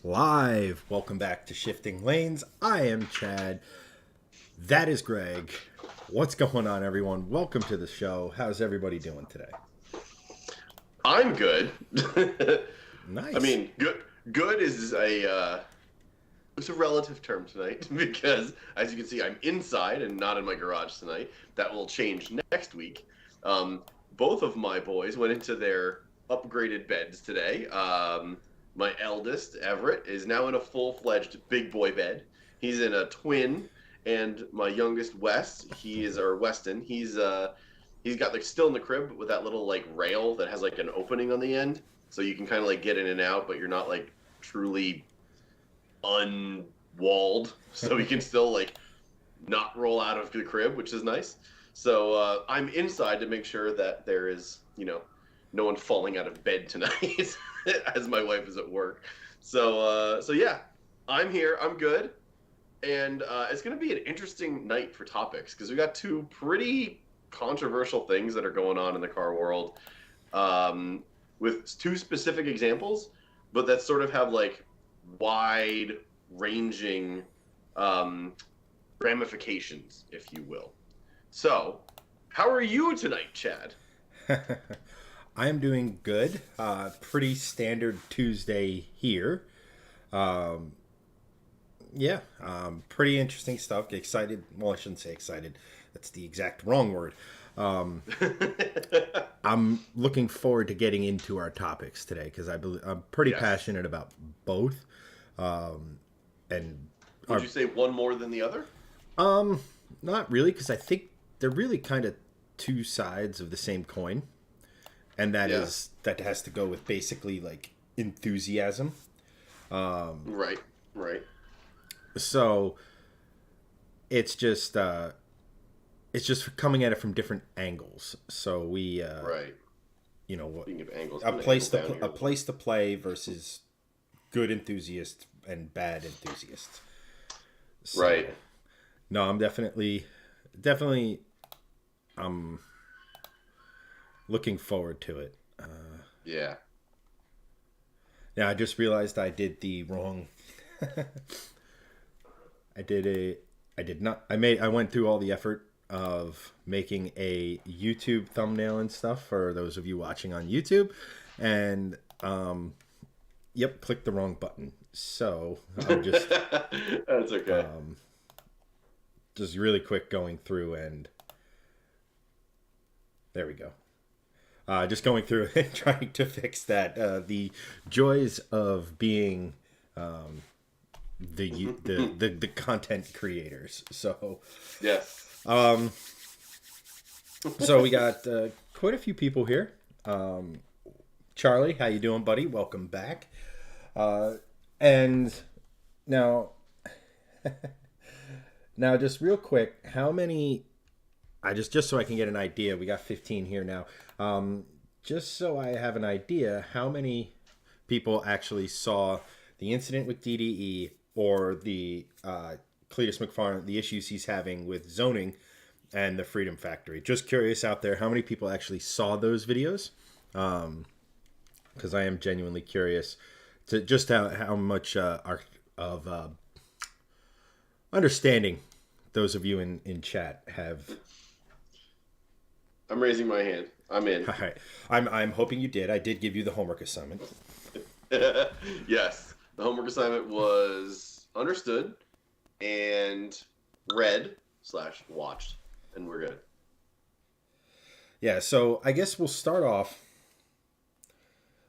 Live. Welcome back to Shifting Lanes. I am Chad. That is Greg. What's going on, everyone? Welcome to the show. How's everybody doing today? I'm good. Nice. I mean, good is a it's a relative term tonight because, as you can see, I'm inside and not in my garage tonight. That will change next week. Both of my boys went into their upgraded beds today. My eldest, Everett, is now in a full-fledged big boy bed. He's in a twin, and my youngest, Weston, he's got like still in the crib but with that little like rail that has like an opening on the end, so you can kind of like get in and out, but you're not like truly unwalled, so he can still like not roll out of the crib, which is nice. So I'm inside to make sure that there is, no one falling out of bed tonight as my wife is at work. So yeah, I'm here. I'm good. And it's going to be an interesting night for topics because we got two pretty controversial things that are going on in the car world, with two specific examples, but that sort of have like wide-ranging ramifications, if you will. So, how are you tonight, Chad? I am doing good. Pretty standard Tuesday here. Pretty interesting stuff. Excited. Well, I shouldn't say excited. That's the exact wrong word. I'm looking forward to getting into our topics today because I'm pretty passionate about both. And would you say one more than the other? Not really, because I think they're really kind of two sides of the same coin, and that has to go with basically like enthusiasm. Right. So it's just coming at it from different angles. So we right. Speaking of angles, a place to play versus good enthusiasts and bad enthusiasts. So, right. No, I'm definitely I'm looking forward to it. Yeah. Yeah, I just realized I did the wrong. I went through all the effort of making a YouTube thumbnail and stuff for those of you watching on YouTube, and clicked the wrong button. So I'm just that's okay. Just really quick going through, and there we go. Just going through and trying to fix that. The joys of being the content creators. So yes. So we got quite a few people here. Charlie, how you doing, buddy? Welcome back. And now, just real quick, how many? Just so I can get an idea. We got 15 here now. Just so I have an idea, how many people actually saw the incident with DDE or the Cleetus McFarland, the issues he's having with zoning and the Freedom Factory? Just curious out there, how many people actually saw those videos? Because I am genuinely curious to just how much of understanding those of you in chat have. I'm raising my hand. I'm in. All right. I'm hoping you did. I did give you the homework assignment. Yes. The homework assignment was understood and read/watched, and we're good. Yeah, so I guess we'll start off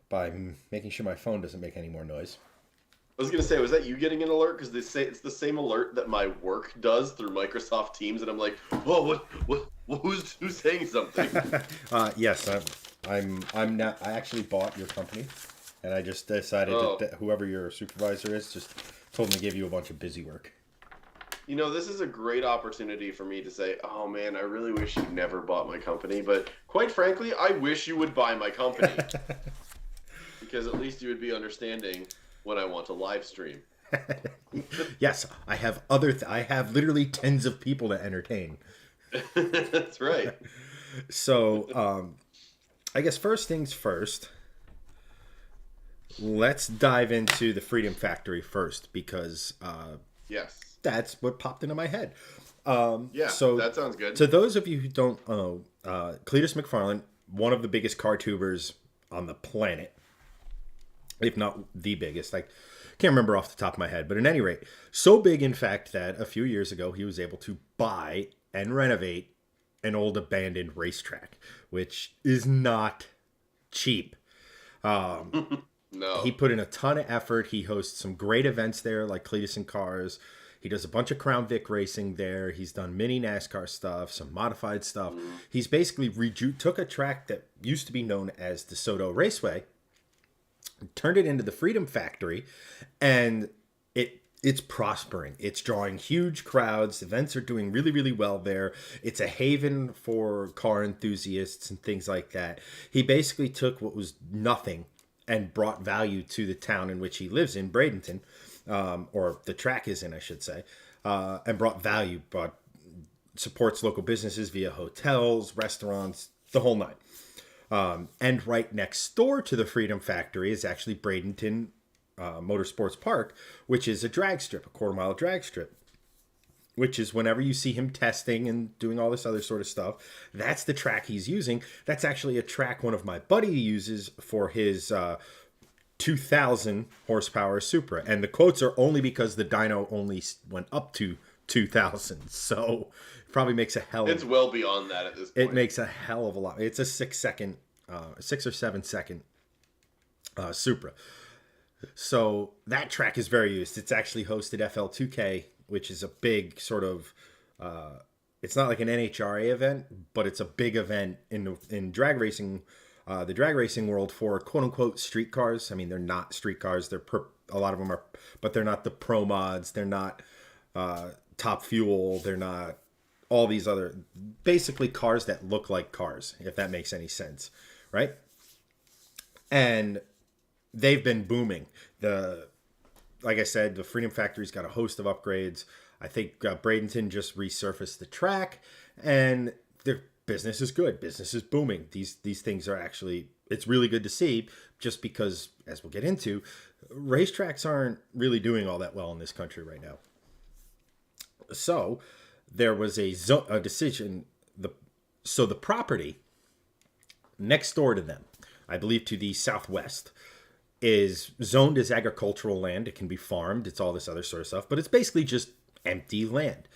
by making sure my phone doesn't make any more noise. I was going to say, was that you getting an alert? Because they say it's the same alert that my work does through Microsoft Teams, and I'm like, whoa, who's saying something? Yes, I'm not. I actually bought your company, and I just decided that whoever your supervisor is just told me to give you a bunch of busy work. This is a great opportunity for me to say, oh man, I really wish you never bought my company, but quite frankly, I wish you would buy my company. Because at least you would be understanding when I want to live stream. Yes, I have I have literally tens of people to entertain. That's right. So, I guess first things first. let's dive into the Freedom Factory first because Yes. that's what popped into my head. Yeah, So, that sounds good. to those of you who don't know, Cleetus McFarland, one of the biggest car tubers on the planet, if not the biggest. I can't remember off the top of my head, but at any rate, so big in fact that a few years ago he was able to buy and renovate an old abandoned racetrack, which is not cheap. No. He put in a ton of effort. He hosts some great events there, like Cleetus and Cars. He does a bunch of Crown Vic racing there. He's done mini NASCAR stuff, some modified stuff. He's basically took a track that used to be known as DeSoto Raceway, turned it into the Freedom Factory, and it's prospering. It's drawing huge crowds. Events are doing really, really well there. It's a haven for car enthusiasts and things like that. He basically took what was nothing and brought value to the town in which he lives in, Bradenton, or the track is in, I should say, and brought supports local businesses via hotels, restaurants, the whole nine. And right next door to the Freedom Factory is actually Bradenton Motorsports Park, which is a drag strip, a quarter-mile drag strip, which is whenever you see him testing and doing all this other sort of stuff, that's the track he's using. That's actually a track one of my buddy uses for his 2,000 horsepower Supra. And the quotes are only because the dyno only went up to 2,000. So it probably makes a hell of... It's well beyond that at this point. It makes a hell of a lot. It's a 6 or 7 second Supra. So that track is very used. It's actually hosted FL2K, which is a big sort of, it's not like an NHRA event, but it's a big event in drag racing, the drag racing world for quote unquote street cars. I mean, they're not street cars. A lot of them are, but they're not the pro mods. They're not Top Fuel. They're not all these other, basically cars that look like cars, if that makes any sense, right? And they've been booming. Like I said, the Freedom Factory's got a host of upgrades. I think Bradenton just resurfaced the track, and their business is good. Business is booming. These things are actually, it's really good to see, just because, as we'll get into, racetracks aren't really doing all that well in this country right now. So there was a decision. So the property next door to them, I believe to the southwest, is zoned as agricultural land. It can be farmed. It's all this other sort of stuff, but it's basically just empty land.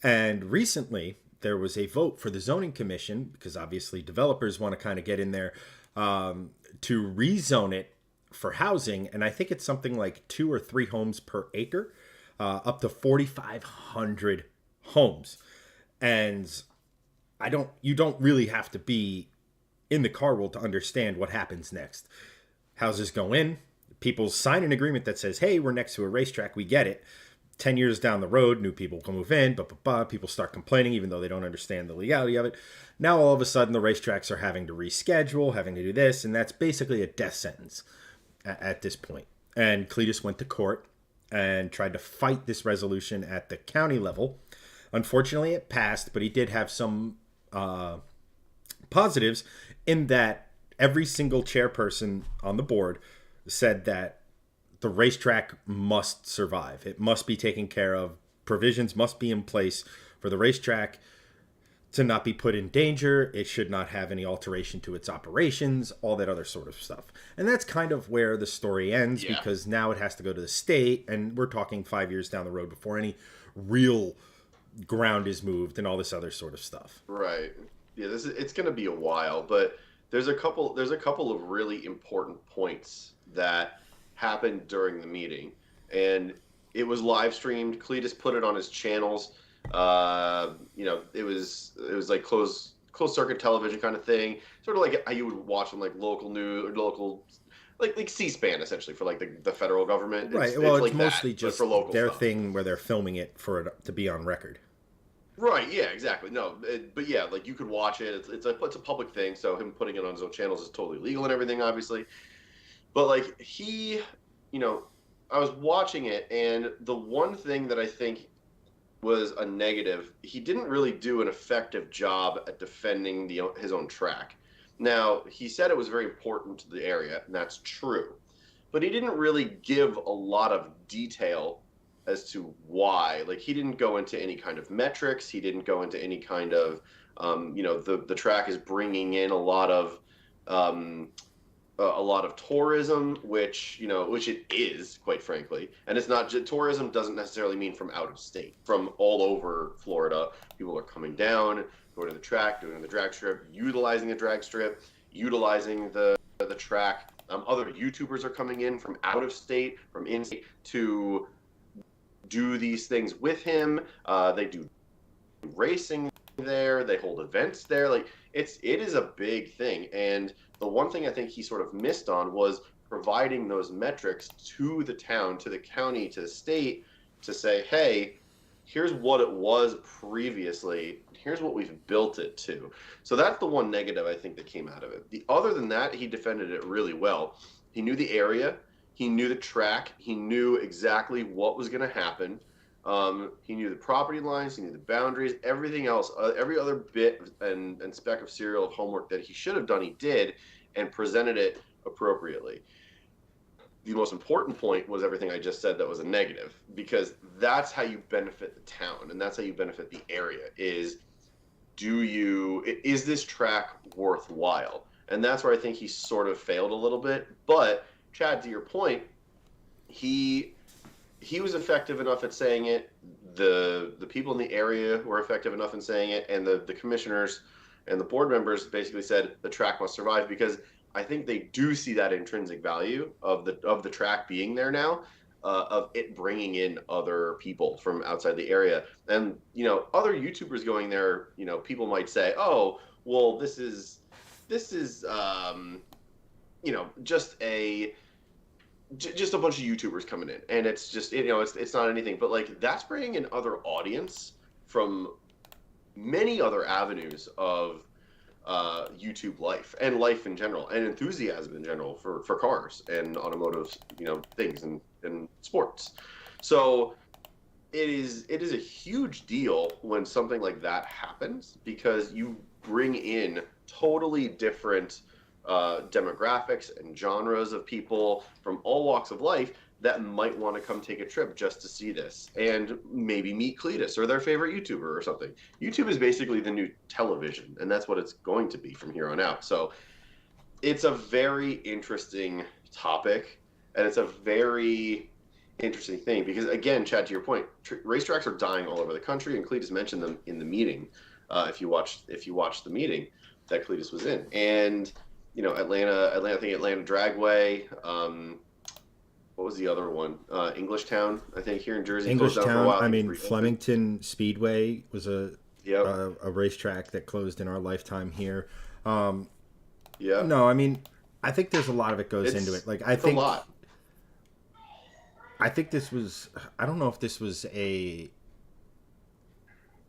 And recently there was a vote for the zoning commission, because obviously developers want to kind of get in there, to rezone it for housing. And I think it's something like 2 or 3 homes per acre, up to 4,500 homes. And you don't really have to be in the car world to understand what happens next. Houses go in, people sign an agreement that says, hey, we're next to a racetrack, we get it. 10 years down the road, new people can move in, people start complaining even though they don't understand the legality of it. Now all of a sudden the racetracks are having to reschedule, having to do this, and that's basically a death sentence at this point. And Cleetus went to court and tried to fight this resolution at the county level. Unfortunately, it passed, but he did have some positives in that every single chairperson on the board said that the racetrack must survive. It must be taken care of. Provisions must be in place for the racetrack to not be put in danger. It should not have any alteration to its operations, all that other sort of stuff. And that's kind of where the story ends, because now it has to go to the state, and we're talking 5 years down the road before any real ground is moved and all this other sort of stuff. Right. Yeah, it's going to be a while, but there's a couple of really important points that happened during the meeting, and it was live streamed. Cleetus put it on his channels. It was like closed circuit television kind of thing, sort of like how you would watch on like local news or local like C-SPAN essentially for like the federal government. Right. Well, it's like mostly that, just for local their stuff. thing where they're filming it for it to be on record. Right. Yeah. Exactly. No. But yeah, like you could watch it. It's a public thing, so him putting it on his own channels is totally legal and everything, obviously. But like I was watching it, and the one thing that I think was a negative, he didn't really do an effective job at defending his own track. Now, he said it was very important to the area, and that's true. but he didn't really give a lot of detail as to why. Like, he didn't go into any kind of metrics. He didn't go into any kind of, the track is bringing in um, a lot of tourism, which it is, quite frankly. And it's not just tourism doesn't necessarily mean from out of state, from all over Florida. People are coming down, going to the track, doing the drag strip, utilizing the drag strip, utilizing the track. Other YouTubers are coming in from out of state, from in state, to do these things with him. They do racing there. They hold events there. Like, it is a big thing. And the one thing I think he sort of missed on was providing those metrics to the town, to the county, to the state, to say, hey, here's what it was previously. Here's what we've built it to. So that's the one negative I think that came out of it. Other than that, he defended it really well. He knew the area. He knew the track. He knew exactly what was going to happen. He knew the property lines. He knew the boundaries. Everything else, every other bit and speck of serial of homework that he should have done, he did, and presented it appropriately. The most important point was everything I just said that was a negative, because that's how you benefit the town, and that's how you benefit the area. Is this track worthwhile? And that's where I think he sort of failed a little bit. But Chad, to your point, he was effective enough at saying it. The people in the area were effective enough in saying it, and the commissioners and the board members basically said the track must survive, because I think they do see that intrinsic value of the track being there now, of it bringing in other people from outside the area. And other YouTubers going there, people might say, oh, well, this is just a bunch of YouTubers coming in, and it's just it's not anything. But like, that's bringing in other audience from many other avenues of YouTube life, and life in general, and enthusiasm in general for cars and automotive things and sports. So it is a huge deal when something like that happens, because you bring in totally different demographics and genres of people from all walks of life that might want to come take a trip just to see this, and maybe meet Cleetus or their favorite YouTuber or something. YouTube is basically the new television, and that's what it's going to be from here on out. So it's a very interesting topic, and it's a very interesting thing, because again, Chad, to your point, racetracks are dying all over the country, and Cleetus mentioned them in the meeting. If you watched the meeting that Cleetus was in, and Atlanta, I think Atlanta Dragway. What was the other one? Englishtown, I think, here in Jersey. Englishtown. I mean, Flemington Speedway was a racetrack that closed in our lifetime here. No, I mean, I think there's a lot of it goes into it. Like, I think a lot. I think this was. I don't know if this was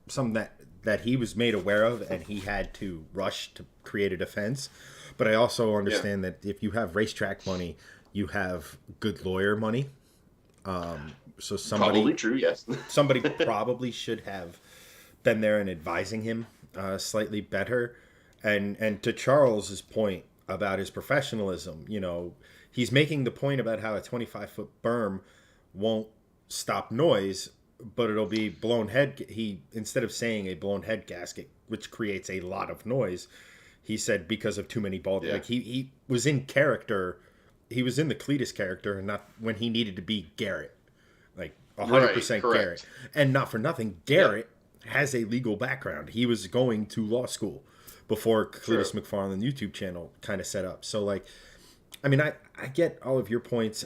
something that he was made aware of, and he had to rush to create a defense. But I also understand that if you have racetrack money, you have good lawyer money. So somebody probably true, yes. Somebody probably should have been there and advising him slightly better. And to Charles's point about his professionalism, he's making the point about how a 25-foot berm won't stop noise, but it'll be blown head. Instead of saying a blown head gasket, which creates a lot of noise, he said because of too many balls. Like, he was in character. He was in the Cleetus character, and not when he needed to be Garrett, like 100% Garrett. And not for nothing, Garrett has a legal background. He was going to law school before Cleetus McFarland YouTube channel kind of set up. So, like, I mean, I get all of your points.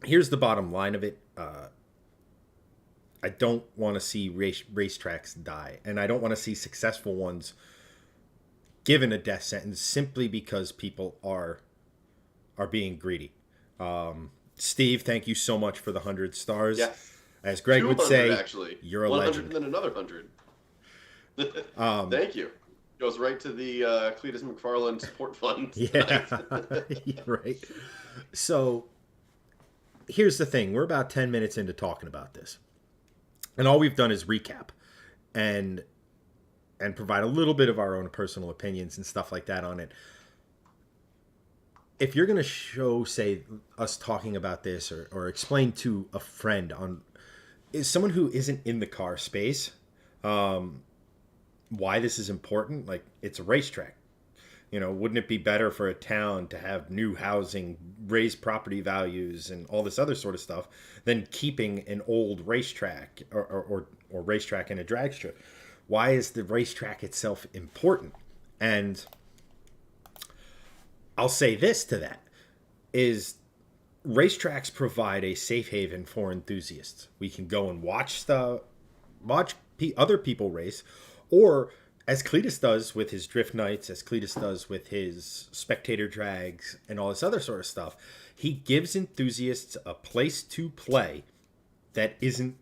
Here's the bottom line of it. I don't want to see racetracks die, and I don't want to see successful ones given a death sentence simply because people are being greedy. Steve, thank you so much for the 100 stars. Yeah. As Greg would say, actually, you're a 100 legend. And then another 100. Thank you. Goes right to the Cleetus McFarland support fund. Yeah, right. So here's the thing. We're about 10 minutes into talking about this. And all we've done is recap and provide a little bit of our own personal opinions and stuff like that on it. if you're going to show, say, us talking about this or explain to a friend on is someone who isn't in the car space, why this is important, like it's a racetrack. Wouldn't it be better for a town to have new housing, raise property values, and all this other sort of stuff than keeping an old racetrack or racetrack in a drag strip? Why is the racetrack itself important? And I'll say this to that is racetracks provide a safe haven for enthusiasts. We can go and watch other people race, or as Cleetus does with his drift nights, as Cleetus does with his spectator drags and all this other sort of stuff, he gives enthusiasts a place to play that isn't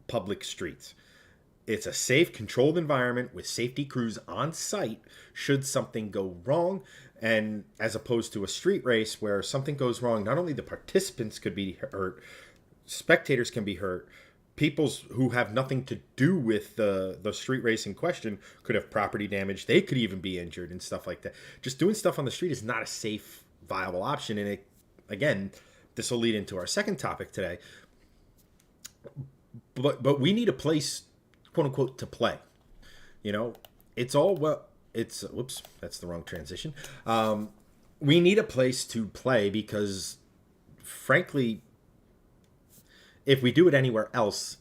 public streets. It's a safe, controlled environment with safety crews on site should something go wrong. And as opposed to a street race where something goes wrong, not only the participants could be hurt, spectators can be hurt. People who have nothing to do with the street race in question could have property damage. They could even be injured and stuff like that. Just doing stuff on the street is not a safe, viable option. And again, this will lead into our second topic today. But we need a place, quote unquote, to play. It's all well. It's whoops, that's the wrong transition. We need a place to play because, frankly, if we do it anywhere else,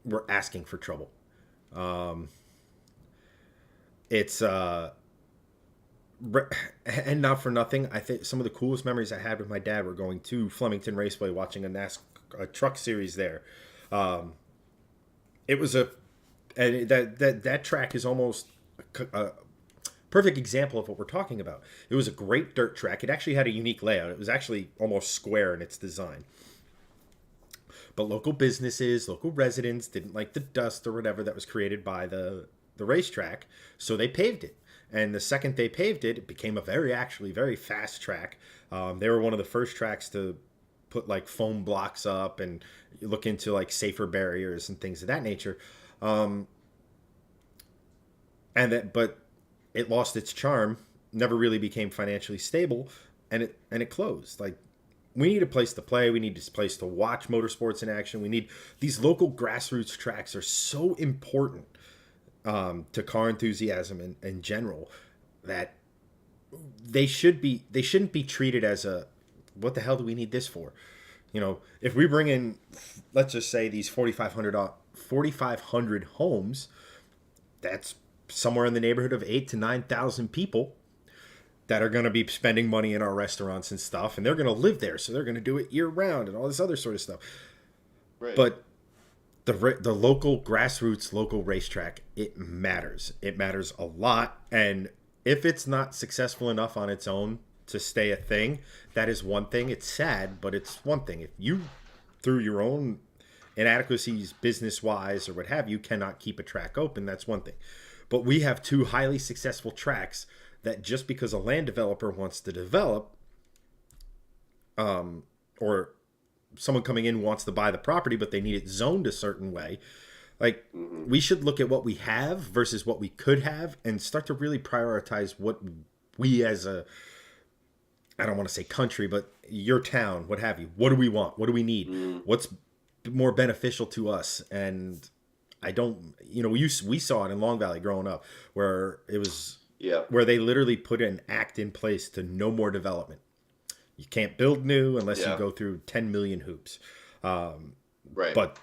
we're asking for trouble. It's and not for nothing. I think some of the coolest memories I had with my dad were going to Flemington Raceway, watching a truck series there. It was and that track is almost a perfect example of what we're talking about. It was a great dirt track. It actually had a unique layout. It was actually almost square in its design. But local businesses, local residents didn't like the dust or whatever that was created by the racetrack, so they paved it. And the second they paved it, it became a very fast track. They were one of the first tracks to put like foam blocks up and look into like safer barriers and things of that nature. But it lost its charm, never really became financially stable, and it closed. Like, we need a place to play. We need a place to watch motorsports in action. We need these local grassroots tracks are so important to car enthusiasm in general that they shouldn't be treated as a what the hell do we need this for? If we bring in, let's just say these 4,500 homes, that's somewhere in the neighborhood of 8,000 to 9,000 people that are going to be spending money in our restaurants and stuff, and they're going to live there, so they're going to do it year round and all this other sort of stuff. Right. But the local grassroots, local racetrack, it matters. It matters a lot, and if it's not successful enough on its own to stay a thing, that is one thing. It's sad, but it's one thing. If you, through your own inadequacies, business-wise or what have you, cannot keep a track open, that's one thing. But we have two highly successful tracks that just because a land developer wants to develop, or someone coming in wants to buy the property, but they need it zoned a certain way, like, we should look at what we have versus what we could have and start to really prioritize what we as a, I don't want to say country, but your town, what have you, what do we want? What do we need? What's more beneficial to us? And I don't, we saw it in Long Valley growing up where it was, where they literally put an act in place to no more development. You can't build new unless you go through 10 million hoops. Right. But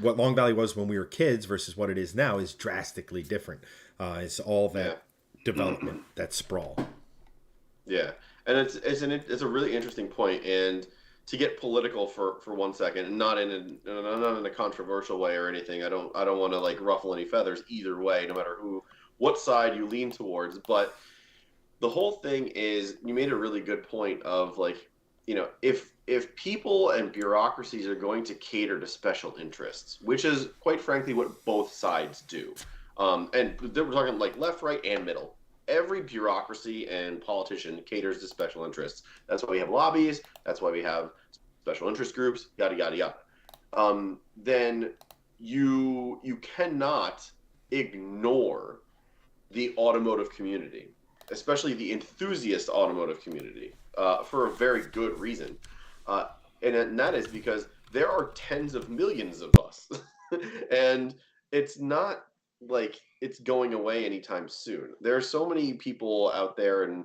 what Long Valley was when we were kids versus what it is now is drastically different. It's all that development, that sprawl. Yeah. And it's a really interesting point. And to get political for 1 second, and not in a controversial way or anything, I don't want to like ruffle any feathers either way, no matter what side you lean towards. But the whole thing is, you made a really good point of like, if people and bureaucracies are going to cater to special interests, which is quite frankly what both sides do, and we're talking like left, right, and middle. Every bureaucracy and politician caters to special interests. That's why we have lobbies. That's why we have special interest groups. Yada yada yada. Then you cannot ignore the automotive community, especially the enthusiast automotive community. for a very good reason. Uh, and that is because there are tens of millions of us. And it's not like it's going away anytime soon. There are so many people out there and,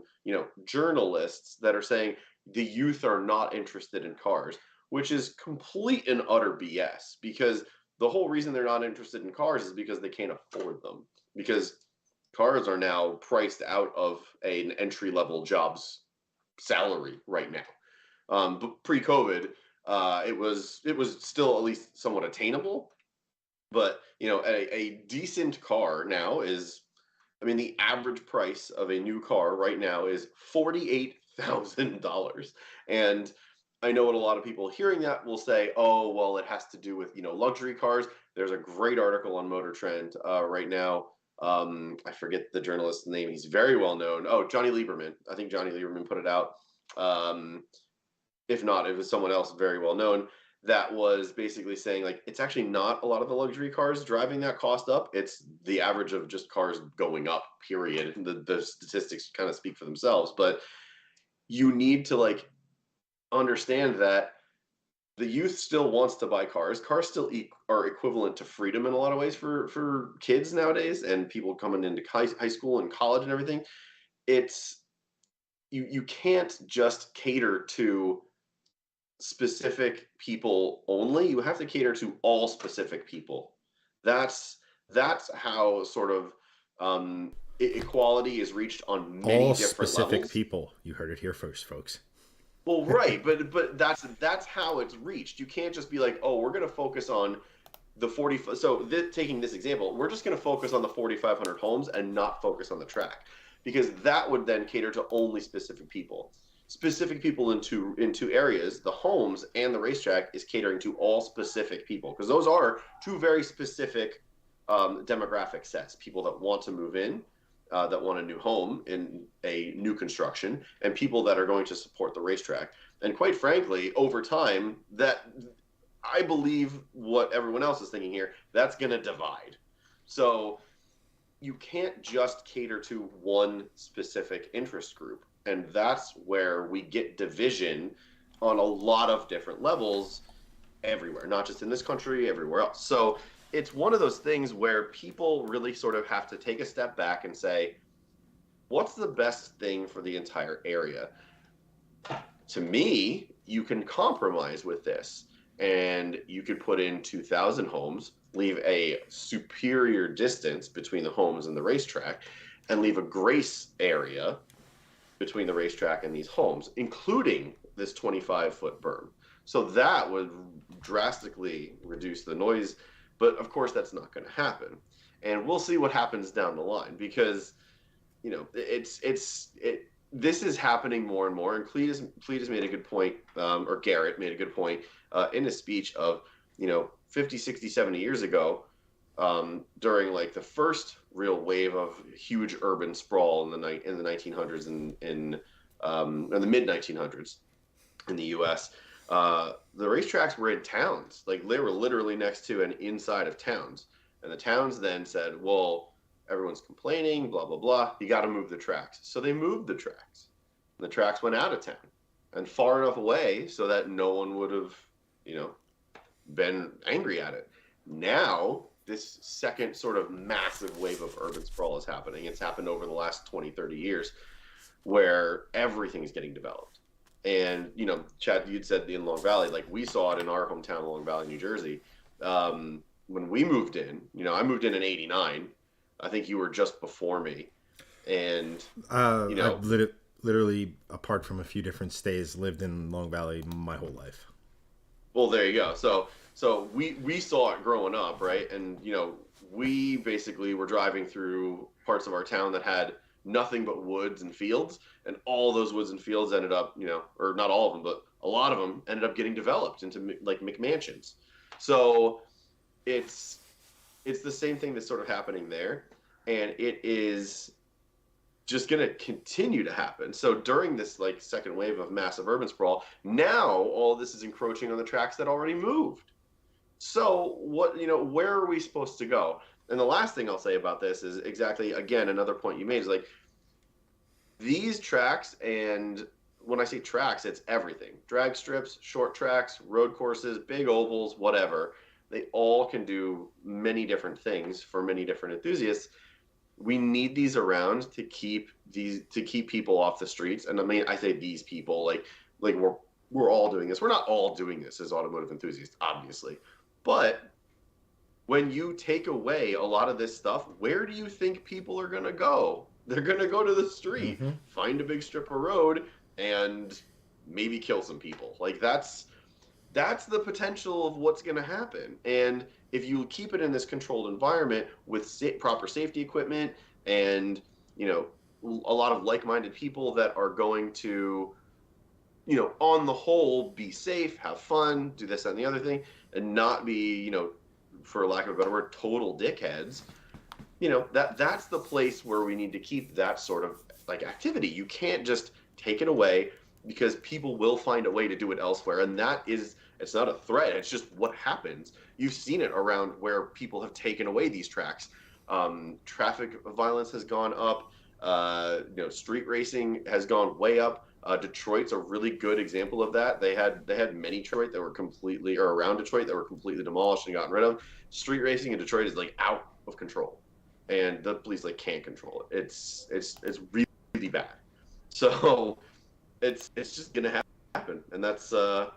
journalists that are saying the youth are not interested in cars, which is complete and utter BS, because the whole reason they're not interested in cars is because they can't afford them. Because cars are now priced out of an entry level job's salary right now. But pre-COVID, it was still at least somewhat attainable. But a decent car now is, I mean, the average price of a new car right now is $48,000, and I know what a lot of people hearing that will say, "Oh, well, it has to do with luxury cars." There's a great article on Motor Trend right now. I forget the journalist's name. He's very well known. Oh, Johnny Lieberman. I think Johnny Lieberman put it out. Um, if not, it was someone else very well known that was basically saying, like, it's actually not a lot of the luxury cars driving that cost up. It's the average of just cars going up, period. The statistics kind of speak for themselves, but you need to understand that the youth still wants to buy cars. Cars still are equivalent to freedom in a lot of ways for kids nowadays, and people coming into high school and college and everything. It's you can't just cater to specific people only. You have to cater to all specific people. That's how sort of equality is reached on many All different specific levels. people. You heard it here first, folks. Well, right, but that's how it's reached. You can't just be like, oh, we're going to focus on the 40. So taking this example, we're just going to focus on the 4,500 homes and not focus on the track, because that would then cater to only specific people. Specific people into areas. The homes and the racetrack is catering to all specific people, because those are two very specific demographic sets: people that want to move in, that want a new home in a new construction, and people that are going to support the racetrack. And quite frankly, over time, that, I believe what everyone else is thinking here, that's going to divide. So you can't just cater to one specific interest group. And that's where we get division on a lot of different levels everywhere, not just in this country, everywhere else. So it's one of those things where people really sort of have to take a step back and say, what's the best thing for the entire area? To me, you can compromise with this, and you could put in 2,000 homes, leave a superior distance between the homes and the racetrack, and leave a grace area between the racetrack and these homes, including this 25-foot berm. So that would drastically reduce the noise, but of course that's not going to happen. And we'll see what happens down the line, because this is happening more and more. And Cleetus made a good point, or Garrett made a good point in his speech of 50, 60, 70 years ago, during the first real wave of huge urban sprawl in the 1900s and in the mid 1900s in the U.S. The racetracks were in towns. They were literally next to and inside of towns. And the towns then said, well, everyone's complaining, blah, blah, blah. You got to move the tracks. So they moved the tracks. And the tracks went out of town and far enough away so that no one would have, been angry at it. Now, this second sort of massive wave of urban sprawl is happening. It's happened over the last 20, 30 years, where everything is getting developed. And, Chad, you'd said in Long Valley, we saw it in our hometown, Long Valley, New Jersey. When we moved in, I moved in '89. I think you were just before me. And, I've literally, apart from a few different stays, lived in Long Valley my whole life. Well, there you go. So we saw it growing up, right? And, we basically were driving through parts of our town that had nothing but woods and fields, and all those woods and fields ended up, or not all of them, but a lot of them ended up getting developed into McMansions. So it's the same thing that's sort of happening there, and it is just going to continue to happen. So during this second wave of massive urban sprawl, now all this is encroaching on the tracks that already moved. So what, where are we supposed to go? And the last thing I'll say about this is exactly, again, another point you made is these tracks and when I say tracks, it's everything. Drag strips, short tracks, road courses, big ovals, whatever. They all can do many different things for many different enthusiasts. We need these around to keep people off the streets. And I mean, I say these people, like we're all doing this. We're not all doing this as automotive enthusiasts, obviously. But when you take away a lot of this stuff, where do you think people are going to go? They're going to go to the street, find a big strip of road, and maybe kill some people. Like that's the potential of what's going to happen. And if you keep it in this controlled environment with proper safety equipment and, you know, a lot of like-minded people that are going to, you know, on the whole, be safe, have fun, do this, that, and the other thing, and not be, you know, for lack of a better word, total dickheads, you know, that's the place where we need to keep that sort of like activity. You can't just take it away because people will find a way to do it elsewhere. And it's not a threat. It's just what happens. You've seen it around where people have taken away these tracks. Traffic violence has gone up. You know, street racing has gone way up. Detroit's a really good example of that. They had many Detroit that were completely, or around Detroit, that were completely demolished and gotten rid of. Street racing in Detroit is like out of control, and the police like can't control it. It's really, really bad. So it's just gonna happen, and that's a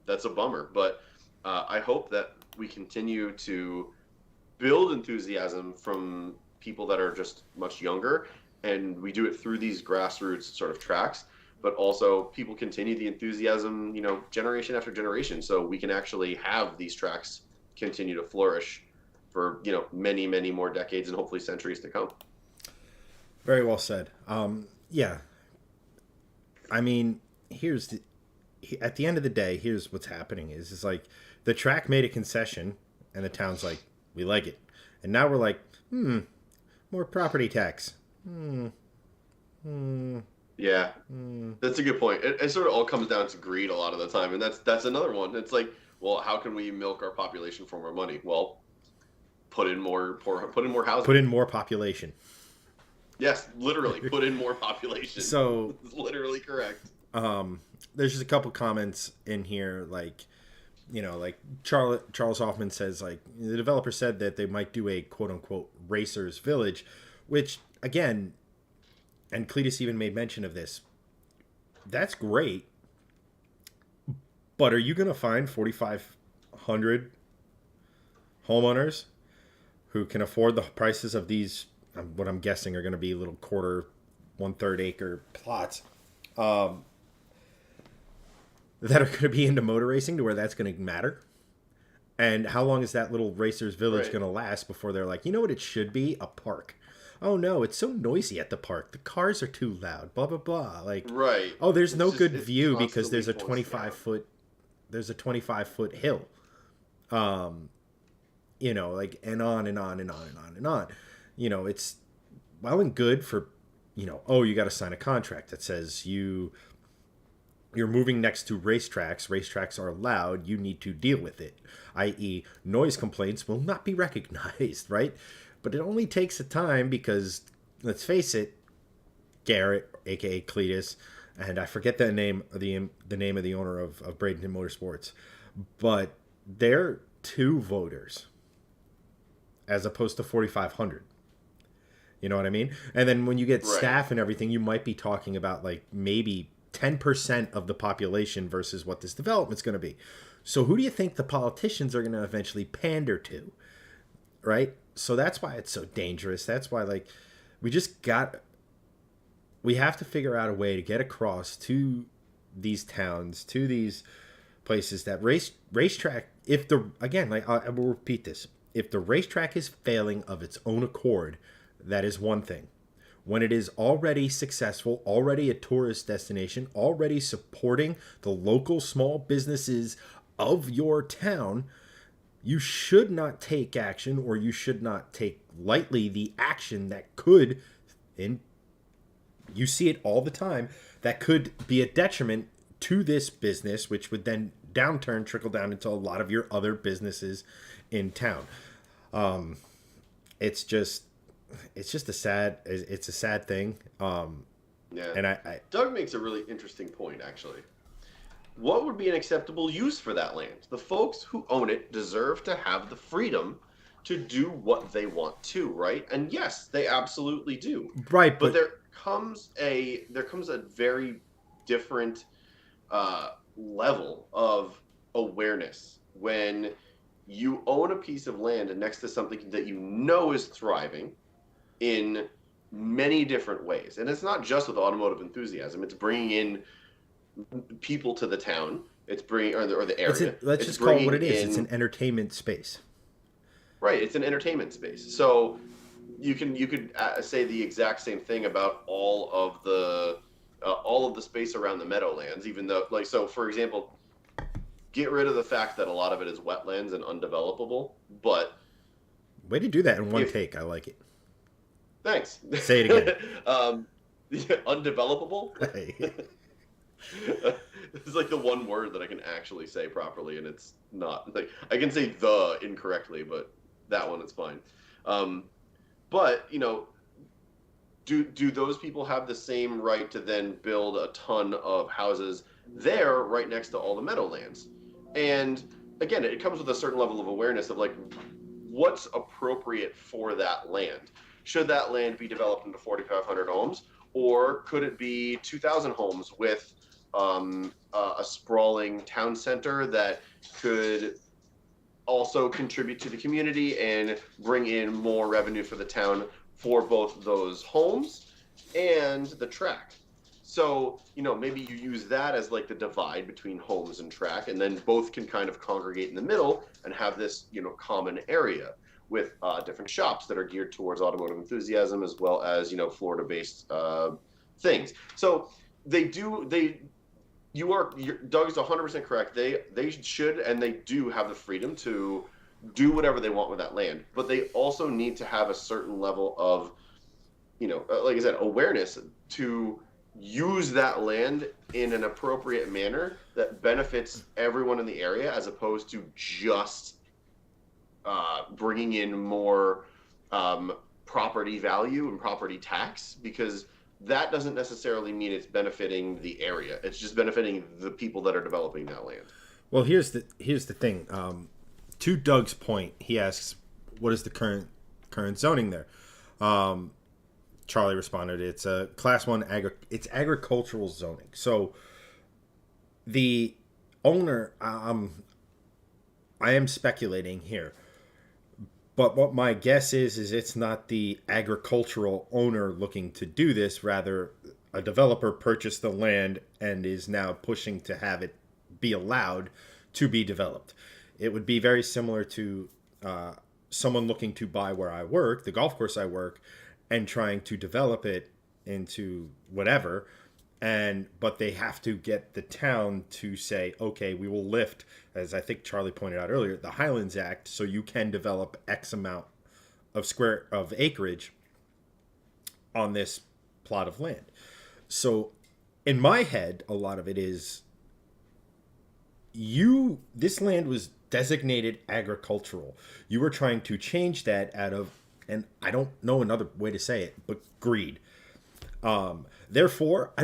bummer. But I hope that we continue to build enthusiasm from people that are just much younger, and we do it through these grassroots sort of tracks. But also people continue the enthusiasm, you know, generation after generation, so we can actually have these tracks continue to flourish for, you know, many, many more decades and hopefully centuries to come. Very well said. Yeah. I mean, at the end of the day, here's what's happening is like the track made a concession and the town's like, we like it. And now we're like, more property tax. Yeah, that's a good point. It sort of all comes down to greed a lot of the time, and that's another one. It's like, well, how can we milk our population for more money? Well, put in more housing. Put in more population. Yes, literally, put in more population. So it's literally correct. There's just a couple comments in here, like, you know, like Charles Hoffman says, like, the developer said that they might do a quote unquote racers village, which again. And Cleetus even made mention of this. That's great. But are you going to find 4,500 homeowners who can afford the prices of these, what I'm guessing are going to be little quarter, 1/3 acre plots, that are going to be into motor racing to where that's going to matter? And how long is that little racers village going to last before they're like, you know what it should be? A park. Oh no, it's so noisy at the park. The cars are too loud. Blah blah blah. Like, oh, there's no good view because there's a 25-foot hill. You know, like, and on and on and on and on and on. You know, it's well and good for, you know, oh, you got to sign a contract that says you're moving next to racetracks. Racetracks are loud. You need to deal with it, i.e., noise complaints will not be recognized, right? But it only takes a time because, let's face it, Garrett, aka Cleetus, and I forget the name of the owner of Bradenton Motorsports, but they're 2 voters as opposed to 4,500. You know what I mean? And then when you get staff and everything, you might be talking about like maybe 10% of the population versus what this development's going to be. So who do you think the politicians are going to eventually pander to? Right? So that's why it's so dangerous. That's why, like, we have to figure out a way to get across to these towns, to these places that racetrack, I will repeat this. If the racetrack is failing of its own accord, that is one thing. When it is already successful, already a tourist destination, already supporting the local small businesses of your town, you should not take action, or you should not take lightly the action that could, and you see it all the time, that could be a detriment to this business, which would then trickle down into a lot of your other businesses in town. It's just a sad thing. Yeah. And I Doug makes a really interesting point, actually. What would be an acceptable use for that land? The folks who own it deserve to have the freedom to do what they want to, right? And yes, they absolutely do. right, But but there comes a very different level of awareness when you own a piece of land next to something that you know is thriving in many different ways. And it's not just with automotive enthusiasm. It's bringing in people to the town. It's bringing or the area. let's It's just call it what bringing it is. It's an in entertainment space. right. It's an entertainment space. So you could say the exact same thing about all of the space around the meadowlands. Even though, like, so for example, get rid of the fact that a lot of it is wetlands and undevelopable. But Way to do that in one if take. I like it. thanks, Say it again. undevelopable. Hey. It's like the one word that I can actually say properly, and it's not. Like I can say the incorrectly, but that one is fine. But do those people have the same right to then build a ton of houses there, right next to all the meadowlands? And again, it comes with a certain level of awareness of like what's appropriate for that land. Should that land be developed into 4,500 homes, or could it be 2,000 homes with a sprawling town center that could also contribute to the community and bring in more revenue for the town for both those homes and the track? So, maybe you use that as like the divide between homes and track, and then both can kind of congregate in the middle and have this, common area with different shops that are geared towards automotive enthusiasm as well as, Florida-based things. So Doug is 100% correct. They should and they do have the freedom to do whatever they want with that land, but they also need to have a certain level of, like I said, awareness to use that land in an appropriate manner that benefits everyone in the area, as opposed to just bringing in more property value and property tax, because that doesn't necessarily mean it's benefiting the area. It's just benefiting the people that are developing that land. Well, here's the thing. To Doug's point, he asks, "What is the current zoning there?" Charlie responded, "It's a class 1 it's agricultural zoning." So the owner, I am speculating here, but what my guess is it's not the agricultural owner looking to do this. Rather, a developer purchased the land and is now pushing to have it be allowed to be developed. It would be very similar to someone looking to buy where I work, the golf course I work, and trying to develop it into whatever. But they have to get the town to say, okay, we will lift, as I think Charlie pointed out earlier, the Highlands Act, so you can develop X amount of acreage on this plot of land. So in my head, a lot of it is this land was designated agricultural. You were trying to change that out of, and I don't know another way to say it, but greed. Therefore, I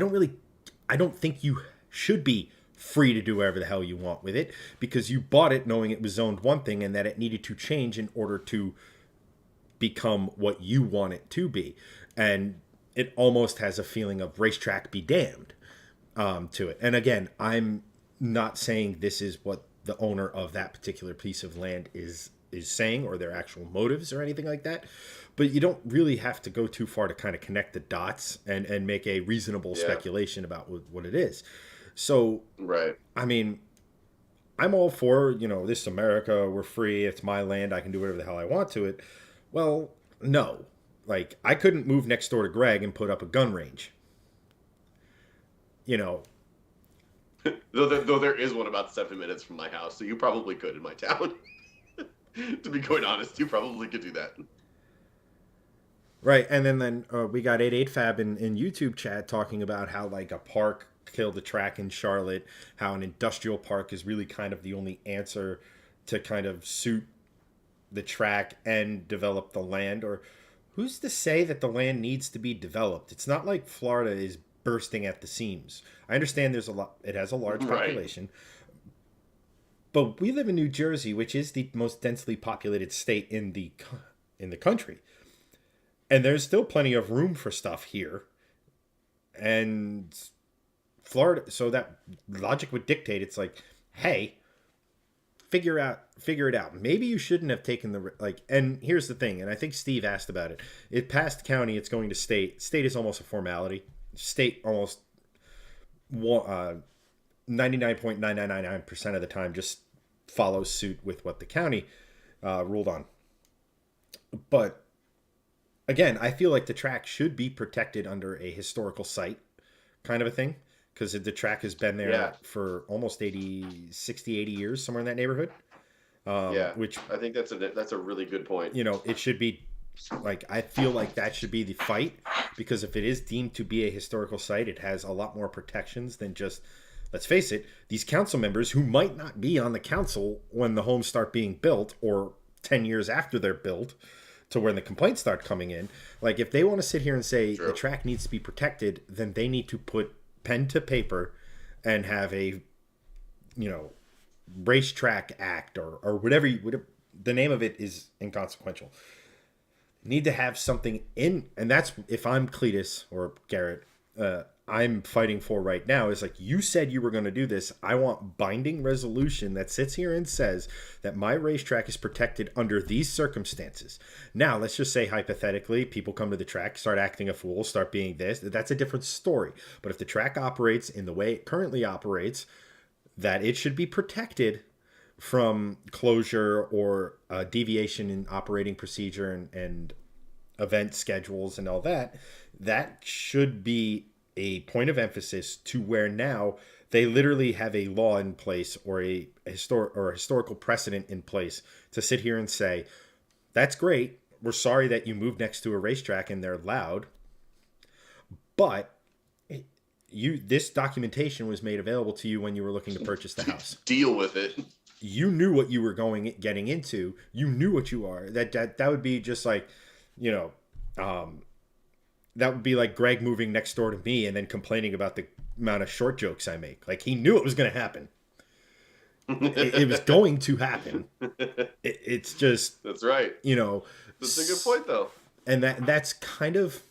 don't think you should be free to do whatever the hell you want with it, because you bought it knowing it was zoned one thing and that it needed to change in order to become what you want it to be. And it almost has a feeling of racetrack be damned to it. And again, I'm not saying this is what the owner of that particular piece of land is saying, or their actual motives or anything like that. But you don't really have to go too far to kind of connect the dots and make a reasonable speculation about what it is. So, right. I mean, I'm all for, this is America, we're free, it's my land, I can do whatever the hell I want to it. Well, no. Like, I couldn't move next door to Greg and put up a gun range. Though there is one about 7 minutes from my house, so you probably could in my town. To be quite honest, you probably could do that. Right, and then we got 88Fab in YouTube chat talking about how, like, a park killed the track in Charlotte, how an industrial park is really kind of the only answer to kind of suit the track and develop the land. Or who's to say that the land needs to be developed? It's not like Florida is bursting at the seams. I understand there's a lot. It has a large Right. population, but we live in New Jersey, which is the most densely populated state in the country, and there's still plenty of room for stuff here. And Florida, so that logic would dictate it's like, hey, figure it out. Maybe you shouldn't have taken the like. And here's the thing, and I think Steve asked about it. It passed county, it's going to state. State is almost a formality. State almost 99.9999% of the time just follows suit with what the county ruled on. But again, I feel like the track should be protected under a historical site kind of a thing, because the track has been there for almost 60, 80 years, somewhere in that neighborhood. Which I think that's a really good point. You know, it should be like, I feel like that should be the fight, because if it is deemed to be a historical site, it has a lot more protections than just, let's face it, these council members who might not be on the council when the homes start being built, or 10 years after they're built, to when the complaints start coming in. Like, if they want to sit here and say the track needs to be protected, then they need to put pen to paper and have a, racetrack act or whatever the name of it is inconsequential. Need to have something in, and that's, if I'm Cleetus or Garrett, I'm fighting for right now is like, you said you were going to do this. I want binding resolution that sits here and says that my racetrack is protected under these circumstances. Now, let's just say hypothetically, people come to the track, start acting a fool, start being this. That's a different story. But if the track operates in the way it currently operates, that it should be protected from closure or deviation in operating procedure and event schedules and all that, that should be a point of emphasis, to where now they literally have a law in place or a historical precedent in place to sit here and say, that's great, we're sorry that you moved next to a racetrack and they're loud, but this documentation was made available to you when you were looking to purchase the house. Deal with it. You knew what you were getting into. You knew what you are. That would be just like, that would be like Greg moving next door to me and then complaining about the amount of short jokes I make. Like, he knew it was going to happen. It was going to happen. It's just, that's right. That's a good point, though. And that's kind of,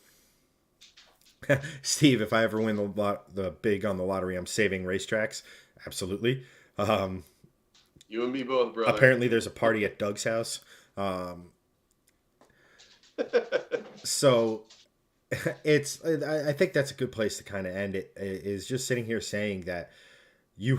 Steve, if I ever win the big on the lottery, I'm saving racetracks. Absolutely. You and me both, brother. Apparently there's a party at Doug's house. So I think that's a good place to kind of end it, is just sitting here saying that you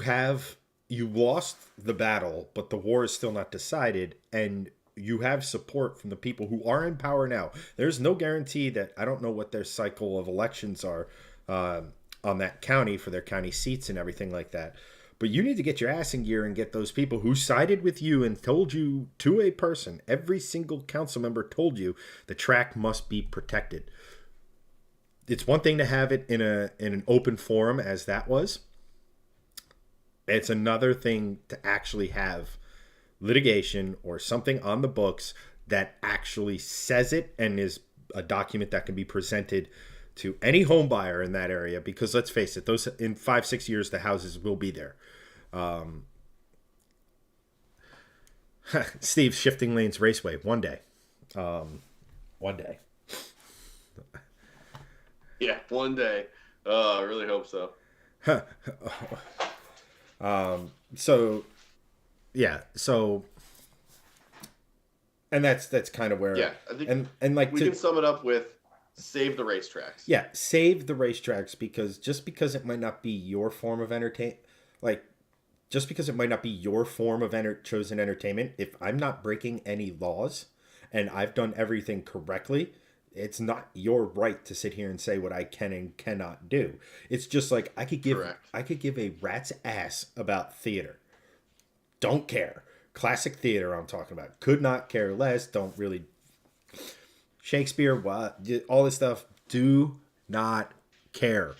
lost the battle, but the war is still not decided, and you have support from the people who are in power now. There's no guarantee that, I don't know what their cycle of elections are on that county for their county seats and everything like that. But you need to get your ass in gear and get those people who sided with you and told you to a person, every single council member told you the track must be protected. It's one thing to have it in an open forum, as that was. It's another thing to actually have litigation or something on the books that actually says it and is a document that can be presented to any home buyer in that area, because let's face it, those in 5-6 years the houses will be there. Steve, shifting lanes raceway one day. One day. Yeah, one day. I really hope so. And that's kind of where, I think and like we can sum it up with save the racetracks. Yeah, save the racetracks, because just because it might not be your form of chosen entertainment, if I'm not breaking any laws and I've done everything correctly, it's not your right to sit here and say what I can and cannot do. It's just like, I could give a rat's ass about theater. Don't care. Classic theater I'm talking about. Could not care less. Don't really. Shakespeare, what, all this stuff, do not care.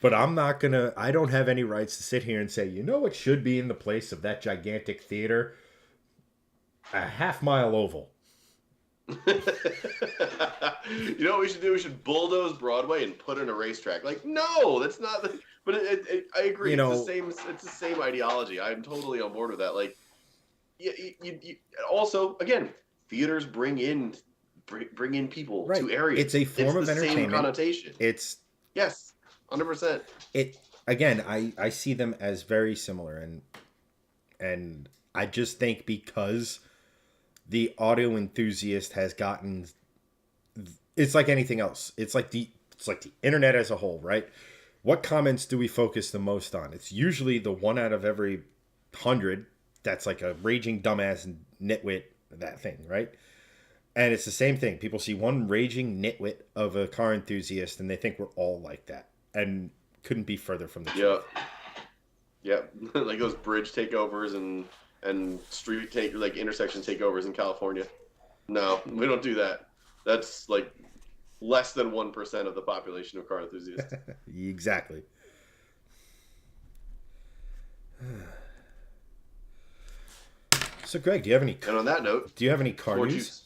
But I don't have any rights to sit here and say, you know what should be in the place of that gigantic theater? A half-mile oval. You know what we should do? We should bulldoze Broadway and put in a racetrack. Like, no, that's not. But I agree. You It's know, the same. It's the same ideology. I'm totally on board with that. Like, also, again, theaters bring in people right. to areas. It's a form of the entertainment. same connotation. It's Yes, 100%. it again. I see them as very similar, and I just think because the audio enthusiast has gotten, it's like anything else. It's like the internet as a whole, right? What comments do we focus the most on? It's usually the one out of every 100 that's like a raging dumbass nitwit, that thing, right? And it's the same thing. People see one raging nitwit of a car enthusiast and they think we're all like that. And couldn't be further from the truth. Yeah. Like those bridge takeovers and street intersection takeovers in California. No, we don't do that. That's like less than 1% of the population of car enthusiasts. Exactly. So, Greg, do you have any? And on that note, do you have any car news?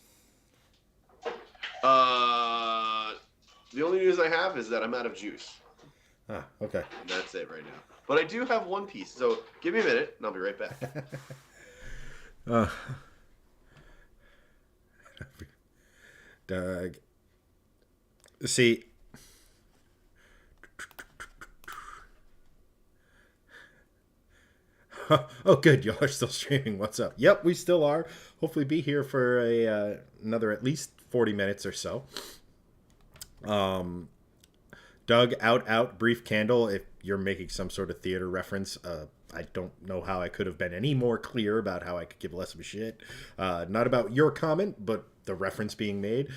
The only news I have is that I'm out of juice. Ah, okay. And that's it right now. But I do have one piece, so give me a minute, and I'll be right back. Doug. See. Oh, good. Y'all are still streaming. What's up? Yep, we still are. Hopefully be here for another at least 40 minutes or so. Doug, out, brief candle. If you're making some sort of theater reference, I don't know how I could have been any more clear about how I could give less of a shit. Not about your comment, but the reference being made.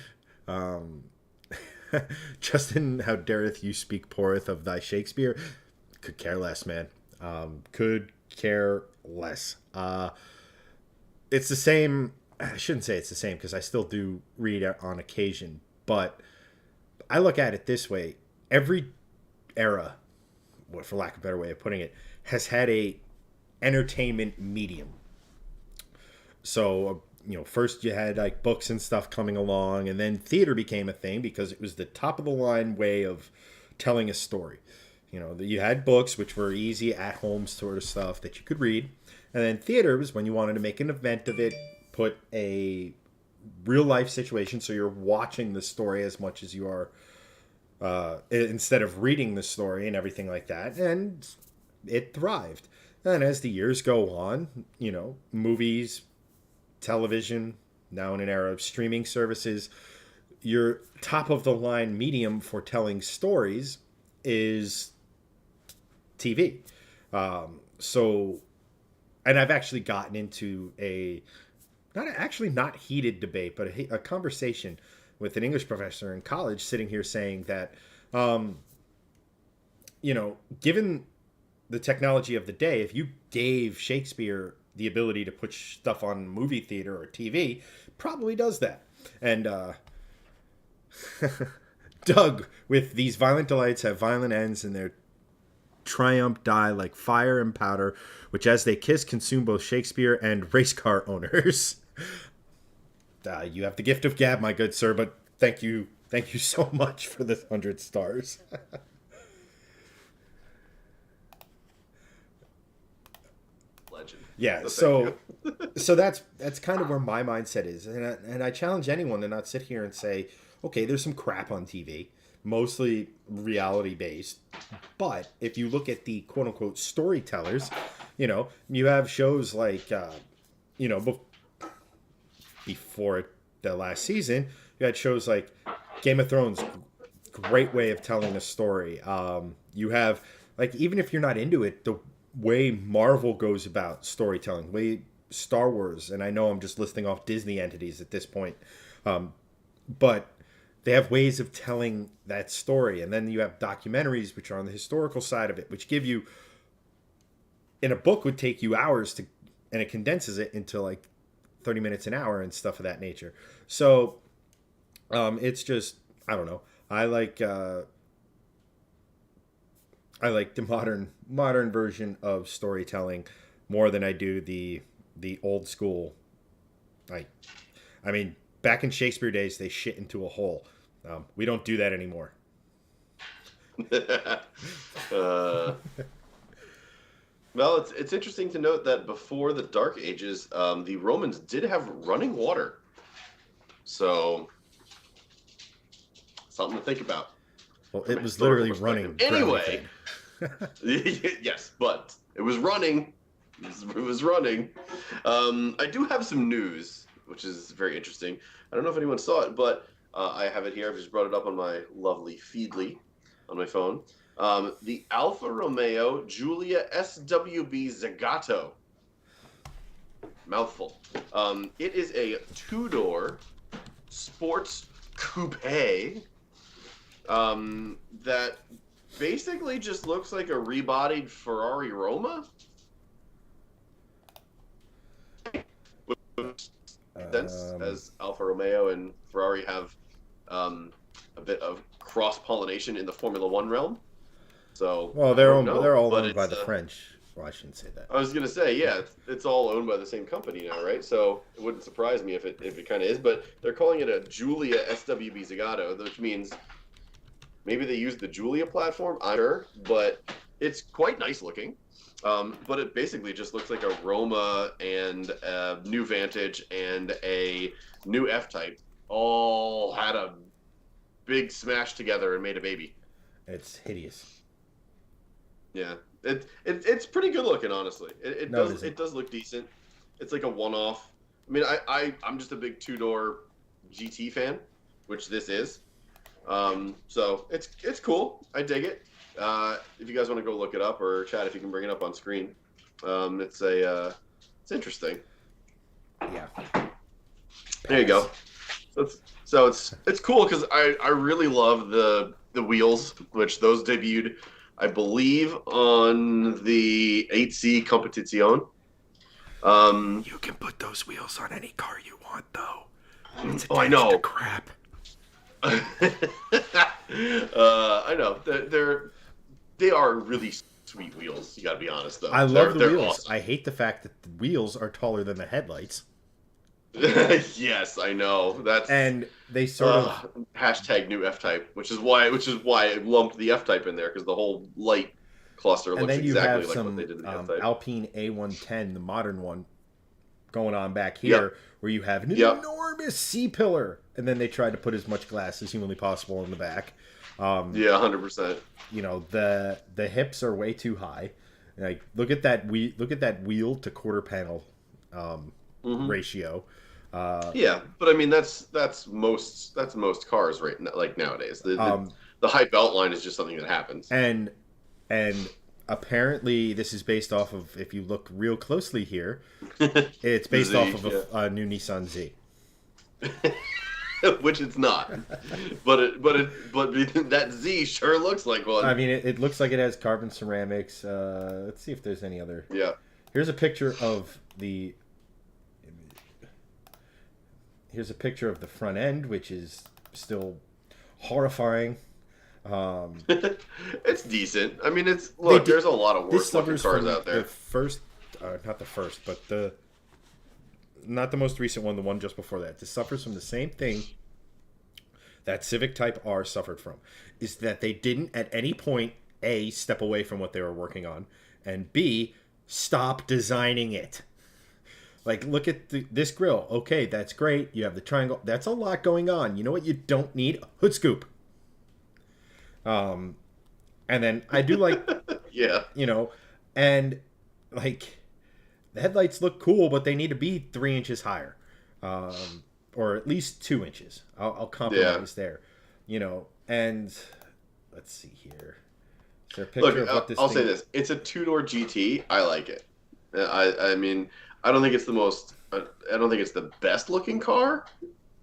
Justin, how dareth you speak pooreth of thy Shakespeare? Could care less, man. Could care less. It's the same. I shouldn't say it's the same because I still do read on occasion, but I look at it this way. Every era, for lack of a better way of putting it, has had a entertainment medium. So, first you had like books and stuff coming along, and then theater became a thing because it was the top of the line way of telling a story. You had books, which were easy at home sort of stuff that you could read. And then theater was when you wanted to make an event of it, put a real life situation. So you're watching the story as much as you are, instead of reading the story and everything like that. And it thrived. And as the years go on, movies, television, now in an era of streaming services, your top of the line medium for telling stories is TV. And I've actually gotten into not heated debate, but a conversation with an English professor in college sitting here saying that, given the technology of the day, if you gave Shakespeare the ability to put stuff on movie theater or TV, probably does that. And Doug, with these violent delights have violent ends, and their triumph die like fire and powder, which as they kiss consume both Shakespeare and race car owners. You have the gift of gab, my good sir, but thank you so much for the 100 stars. Legend. Yeah, so that's kind of where my mindset is, and I challenge anyone to not sit here and say, okay, there's some crap on TV, mostly reality based, but if you look at the quote unquote storytellers, you have shows like, before the last season, you had shows like Game of Thrones, great way of telling a story. You have, like, even if you're not into it, the way Marvel goes about storytelling, way Star Wars, and I know I'm just listing off Disney entities at this point, but they have ways of telling that story. And then you have documentaries, which are on the historical side of it, which give you, in a book would take you hours and it condenses it into like 30 minutes an hour and stuff of that nature. So it's just, I don't know. I like the modern version of storytelling more than I do the old school. I mean, back in Shakespeare days, they shit into a hole. We don't do that anymore. Well, it's interesting to note that before the Dark Ages, the Romans did have running water. So, something to think about. Well, it was literally running. Anyway, yes, but it was running. It was running. I do have some news, which is very interesting. I don't know if anyone saw it, but I have it here. I've just brought it up on my lovely Feedly on my phone. The Alfa Romeo Giulia SWB Zagato. Mouthful. It is a two-door sports coupe that basically just looks like a rebodied Ferrari Roma. As Alfa Romeo and Ferrari have a bit of cross-pollination in the Formula One realm. So, well, they're all owned by the French. Well, I shouldn't say that. I was gonna say, yeah, it's all owned by the same company now, right? So it wouldn't surprise me if it kind of is. But they're calling it a Giulia SWB Zagato, which means maybe they used the Giulia platform. I'm sure, but it's quite nice looking. But it basically just looks like a Roma and a new Vantage and a new F-Type all had a big smash together and made a baby. It's hideous. Yeah, it's pretty good looking, honestly. It does look decent. It's like a one-off. I mean, I'm just a big two-door GT fan, which this is. So it's cool. I dig it. If you guys want to go look it up, or Chad, if you can bring it up on screen, it's interesting. Yeah. There you go. So it's cool because I really love the wheels, which those debuted, I believe, on the 8C Competizione. You can put those wheels on any car you want, though. It's I know. to crap. I know they are really sweet wheels. You gotta be honest, though. I love the wheels. Awesome. I hate the fact that the wheels are taller than the headlights. Yes, I know. And they sort of hashtag new F-Type, which is why I lumped the F-Type in there, because the whole light cluster looks exactly like what they did in the F-Type. Alpine A110, the modern one, going on back here, where you have an enormous C-pillar, and then they tried to put as much glass as humanly possible in the back. 100%. You know, the hips are way too high. Like, look at that wheel to quarter panel ratio. Yeah, but I mean that's most cars right now, like nowadays. The high belt line is just something that happens. And apparently this is based off of, if you look real closely here, it's based off of a new Nissan Z. Which it's not. but that Z sure looks like one. I mean, it looks like it has carbon ceramics. Let's see if there's any other. Yeah. Here's a picture of the front end, which is still horrifying. It's decent. I mean, there's a lot of worse looking cars out there. Not the most recent one, the one just before that. This suffers from the same thing that Civic Type R suffered from, is that they didn't at any point, A, step away from what they were working on, and B, stop designing it. Like, look at this grille. Okay, that's great. You have the triangle. That's a lot going on. You know what you don't need? A hood scoop. And then I do like, yeah, you know, and like the headlights look cool, but they need to be 3 inches higher, or at least 2 inches. I'll compromise there, you know. And let's see here. Is there a picture of what this I'll say this: it's a two-door GT. I like it. I mean, I don't think it's the best looking car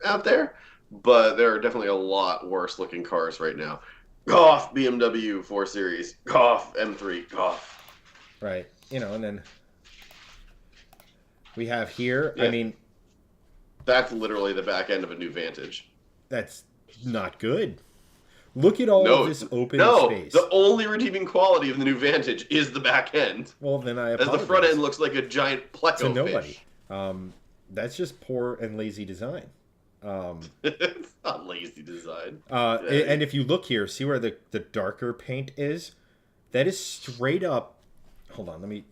out there, but there are definitely a lot worse looking cars right now. Golf, BMW 4 Series, Golf, M3, Golf. Right. You know, and then we have here, yeah. I mean... That's literally the back end of a new Vantage. That's not good. Look at all of this open space. The only redeeming quality of the new Vantage is the back end. Well, then I apologize. As the front end looks like a giant pleco to nobody. That's just poor and lazy design. It's not lazy design. And if you look here, see where the darker paint is? That is straight up. Hold on, let me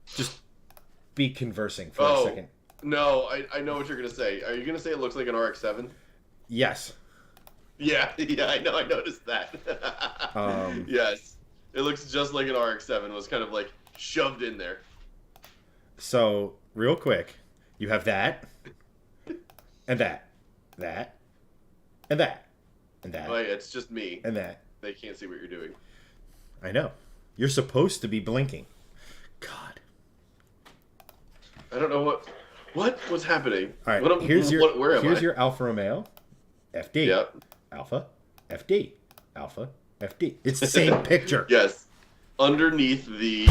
just be conversing for a Oh, second. no, I know what you're going to say. Are you going to say it looks like an RX-7? Yes. Yeah, yeah, I know. I noticed that. Yes. It looks just like an RX-7 was kind of like shoved in there. So, real quick, you have that, and that, that, and that, and Oh, that, yeah, it's just me. and that. They can't see what you're doing. I know. You're supposed to be blinking. God. I don't know what was happening. All right, What, where am I? here's your Alfa Romeo, FD, Yep. Alpha, FD, Alpha, FD. It's the same picture. Yes. Underneath the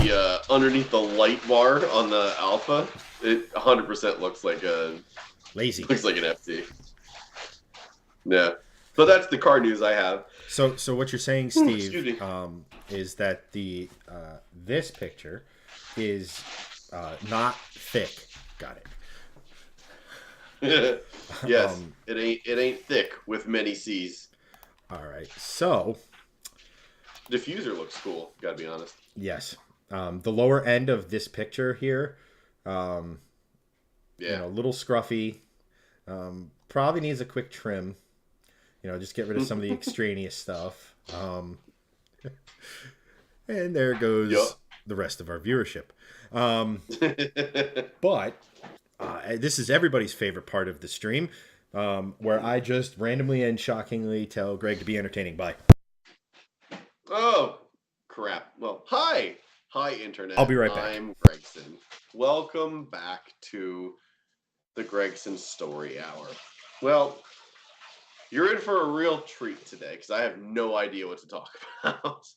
light bar on the Alpha, it 100% looks like Lazy. an FT. Yeah. So that's the car news I have. So what you're saying, Excuse me. Steve, is that the this picture is not thick. Got it. Yes, it ain't thick with many C's. All right. So Diffuser looks cool. Gotta be honest. yes, the lower end of this picture here, Yeah. a little scruffy. Probably needs a quick trim. Just get rid of some of the extraneous stuff. And there goes the rest of our viewership. But this is everybody's favorite part of the stream, where I just randomly and shockingly tell Greg to be entertaining. Bye. Oh, crap. Well, hi, Internet. I'll be right back. I'm Gregson. Welcome back to the Gregson Story Hour. Well, you're in for a real treat today because I have no idea what to talk about.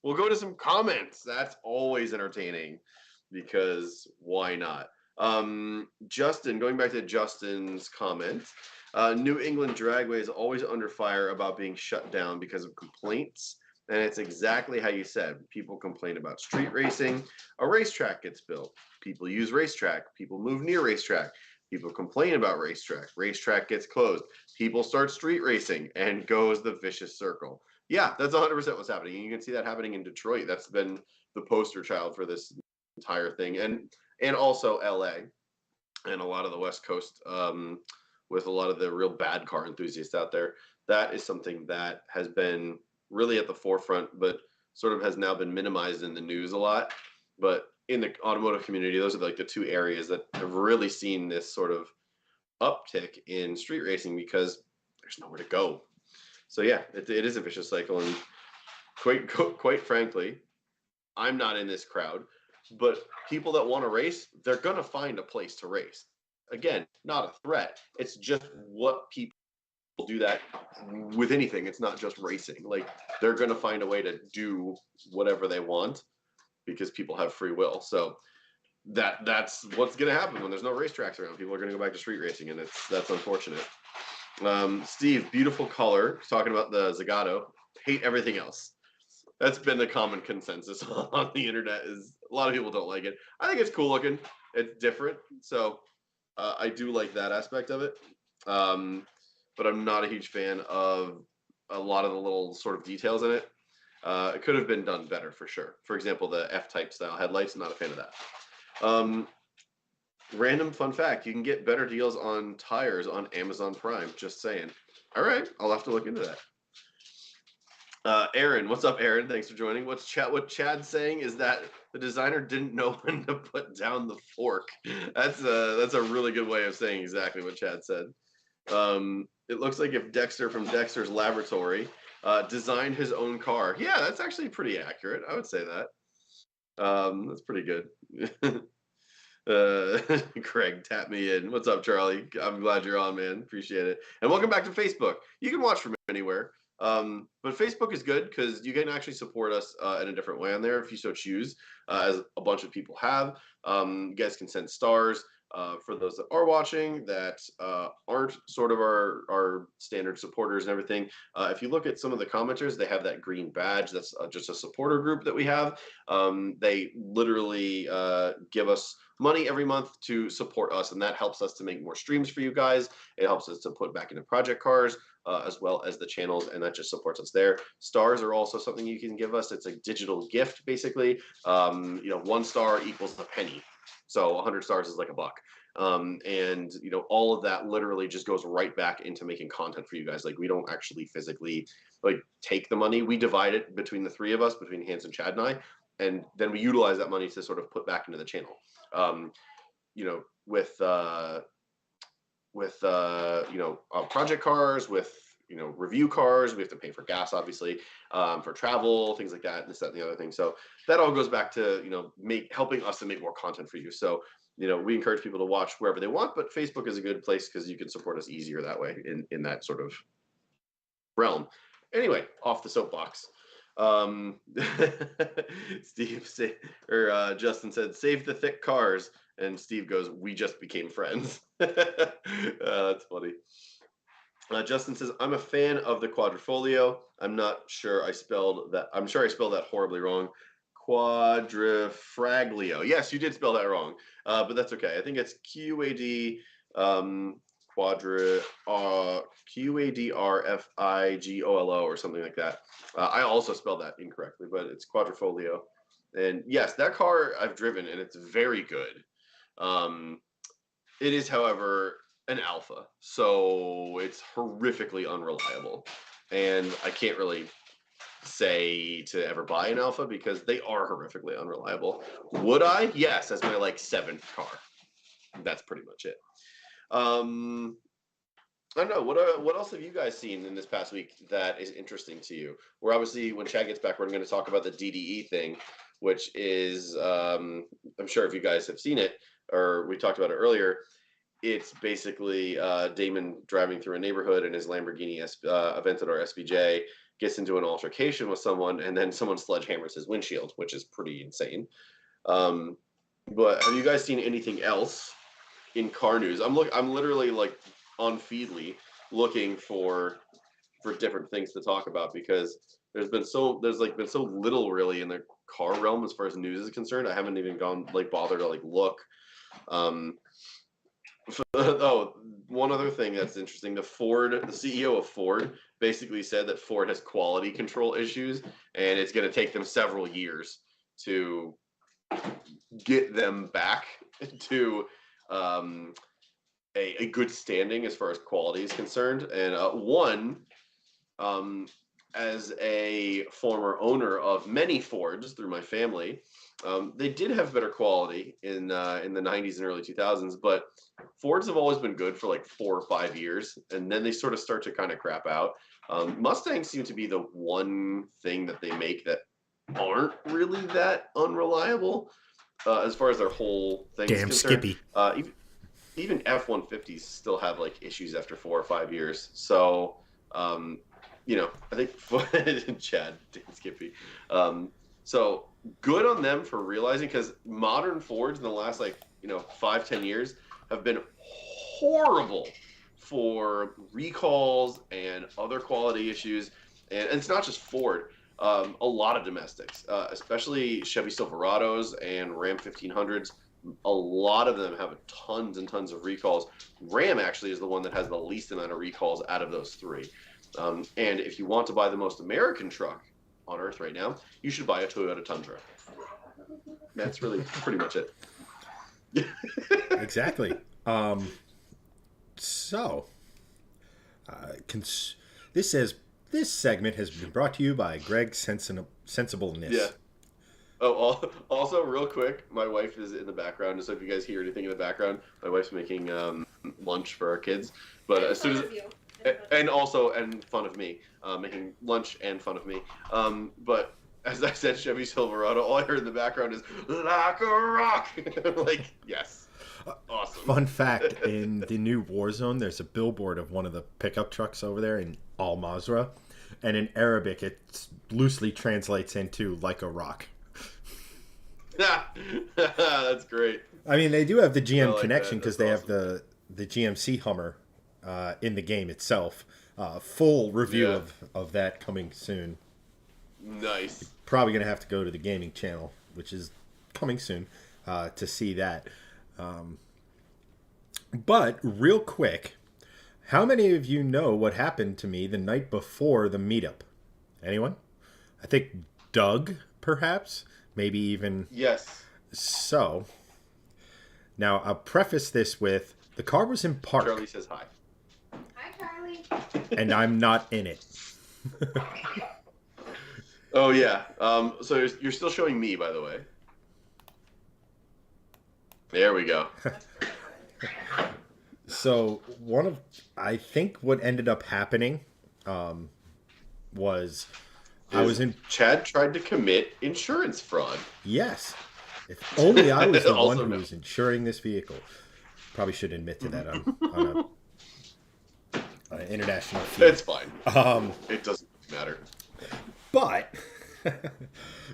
We'll go to some comments. That's always entertaining because why not? Justin, going back to Justin's comment, New England Dragway is always under fire about being shut down because of complaints. And it's exactly how you said. People complain about street racing. A racetrack gets built. People use racetrack. People move near racetrack. People complain about racetrack. Racetrack gets closed. People start street racing and goes the vicious circle. Yeah, that's 100% what's happening. And you can see that happening in Detroit. That's been the poster child for this entire thing. And also LA and a lot of the West Coast, with a lot of the real bad car enthusiasts out there. That is something that has been really at the forefront, but sort of has now been minimized in the news a lot. But in the automotive community, those are like the two areas that have really seen this sort of uptick in street racing because there's nowhere to go. So yeah, it is a vicious cycle, and quite frankly, I'm not in this crowd, but people that want to race, they're gonna find a place to race. Again, not a threat. It's just what people do that with anything. It's not just racing. Like they're gonna find a way to do whatever they want because people have free will. So that's what's gonna happen when there's no racetracks around. People are gonna go back to street racing, and that's unfortunate. Steve, beautiful color. Talking about the Zagato. Hate everything else. That's been the common consensus on the internet. Is a lot of people don't like it. I think it's cool looking. It's different, so I do like that aspect of it. But I'm not a huge fan of a lot of the little sort of details in it. It could have been done better for sure. For example, the F-type style headlights. I'm not a fan of that. Random fun fact: you can get better deals on tires on Amazon Prime. Just saying. All right, I'll have to look into that. Aaron, what's up, Aaron? Thanks for joining. What Chad's saying is that the designer didn't know when to put down the fork. That's a really good way of saying exactly what Chad said. It looks like if Dexter from Dexter's Laboratory designed his own car. Yeah, that's actually pretty accurate. I would say that. That's pretty good. Craig, tap me in. What's up, Charlie? I'm glad you're on, man. Appreciate it. And welcome back to Facebook. You can watch from anywhere. But Facebook is good because you can actually support us in a different way on there if you so choose, as a bunch of people have. You guys can send stars for those that are watching that aren't sort of our standard supporters and everything. If you look at some of the commenters, they have that green badge. That's just a supporter group that we have. They literally give us money every month to support us, and that helps us to make more streams for you guys. It helps us to put back into project cars, as well as the channels, and that just supports us there. Stars are also something you can give us. It's a digital gift, basically. 1 star equals a penny. So 100 stars is like $1. And all of that literally just goes right back into making content for you guys. Like, we don't actually physically take the money. We divide it between the 3 of us, between Hanson, Chad, and I, and then we utilize that money to sort of put back into the channel. With project cars, with review cars, we have to pay for gas, obviously, for travel, things like that, this, that, and the other thing. So that all goes back to helping us to make more content for you. So we encourage people to watch wherever they want, but Facebook is a good place because you can support us easier that way in that sort of realm. Anyway, off the soapbox. Justin said, "Save the thick cars," and Steve goes, "We just became friends." That's funny. Justin says, "I'm a fan of the Quadrifolio. I'm sure I spelled that horribly wrong. Quadrifraglio. Yes, you did spell that wrong, but that's okay. I think it's QAD QADRFIGOLO or something like that. I also spelled that incorrectly, but it's Quadrifolio. And yes, that car I've driven, and it's very good. It is, however, an alpha, so it's horrifically unreliable, and I can't really say to ever buy an alpha because they are horrifically unreliable. Would I? Yes, as my 7th car. That's pretty much it. I don't know. What else have you guys seen in this past week that is interesting to you? We're obviously, when Chad gets back, we're going to talk about the DDE thing, which is, I'm sure if you guys have seen it, or we talked about it earlier, it's basically Damon driving through a neighborhood in his Lamborghini Aventador SVJ, gets into an altercation with someone, and then someone sledgehammers his windshield, which is pretty insane. But have you guys seen anything else in car news? I'm literally on Feedly looking for different things to talk about because there's been so little really in the car realm as far as news is concerned. I haven't even bothered to look. One other thing that's interesting, the CEO of Ford basically said that Ford has quality control issues, and it's going to take them several years to get them back to a good standing as far as quality is concerned. And as a former owner of many Fords through my family, they did have better quality in the 90s and early 2000s, but Fords have always been good for 4 or 5 years, and then they sort of start to kind of crap out. Mustangs seem to be the one thing that they make that aren't really that unreliable as far as their whole thing is concerned. Skippy. Even F-150s still have issues after 4 or 5 years. So, I think Chad, damn Skippy. So good on them for realizing, because modern Fords in the last 5-10 years have been horrible for recalls and other quality issues. And it's not just Ford. A lot of domestics, especially Chevy Silverados and Ram 1500s, a lot of them have tons and tons of recalls. Ram actually is the one that has the least amount of recalls out of those 3. And if you want to buy the most American truck on Earth right now, you should buy a Toyota Tundra. That's really pretty much it. Exactly. This segment has been brought to you by Greg's Sensibleness. Yeah. Oh, also, real quick, my wife is in the background, so if you guys hear anything in the background, my wife's making lunch for our kids. But as soon as and fun of me, making lunch and fun of me. But as I said, Chevy Silverado, all I heard in the background is "like a rock." Yes, awesome. Fun fact: in the new Warzone, there's a billboard of one of the pickup trucks over there in Al Mazrah, and in Arabic, it loosely translates into "like a rock." That's great. I mean, they do have the GM connection because they have the GMC Hummer in the game itself. Full review of that coming soon. Nice. Probably going to have to go to the gaming channel, which is coming soon. to see that. But real quick, how many of you know what happened to me the night before the meetup? Anyone? I think Doug, perhaps, maybe even. Yes. So, now I'll preface this with the car was in park. Charlie says hi. Hi, Charlie. And I'm not in it. Oh yeah. So you're still showing me, by the way. There we go. So I think what ended up happening was I was in. Chad tried to commit insurance fraud. Yes. If only I was the one Also who no. was insuring this vehicle. Probably should admit to that on an international feed. It's fine. It doesn't matter. But,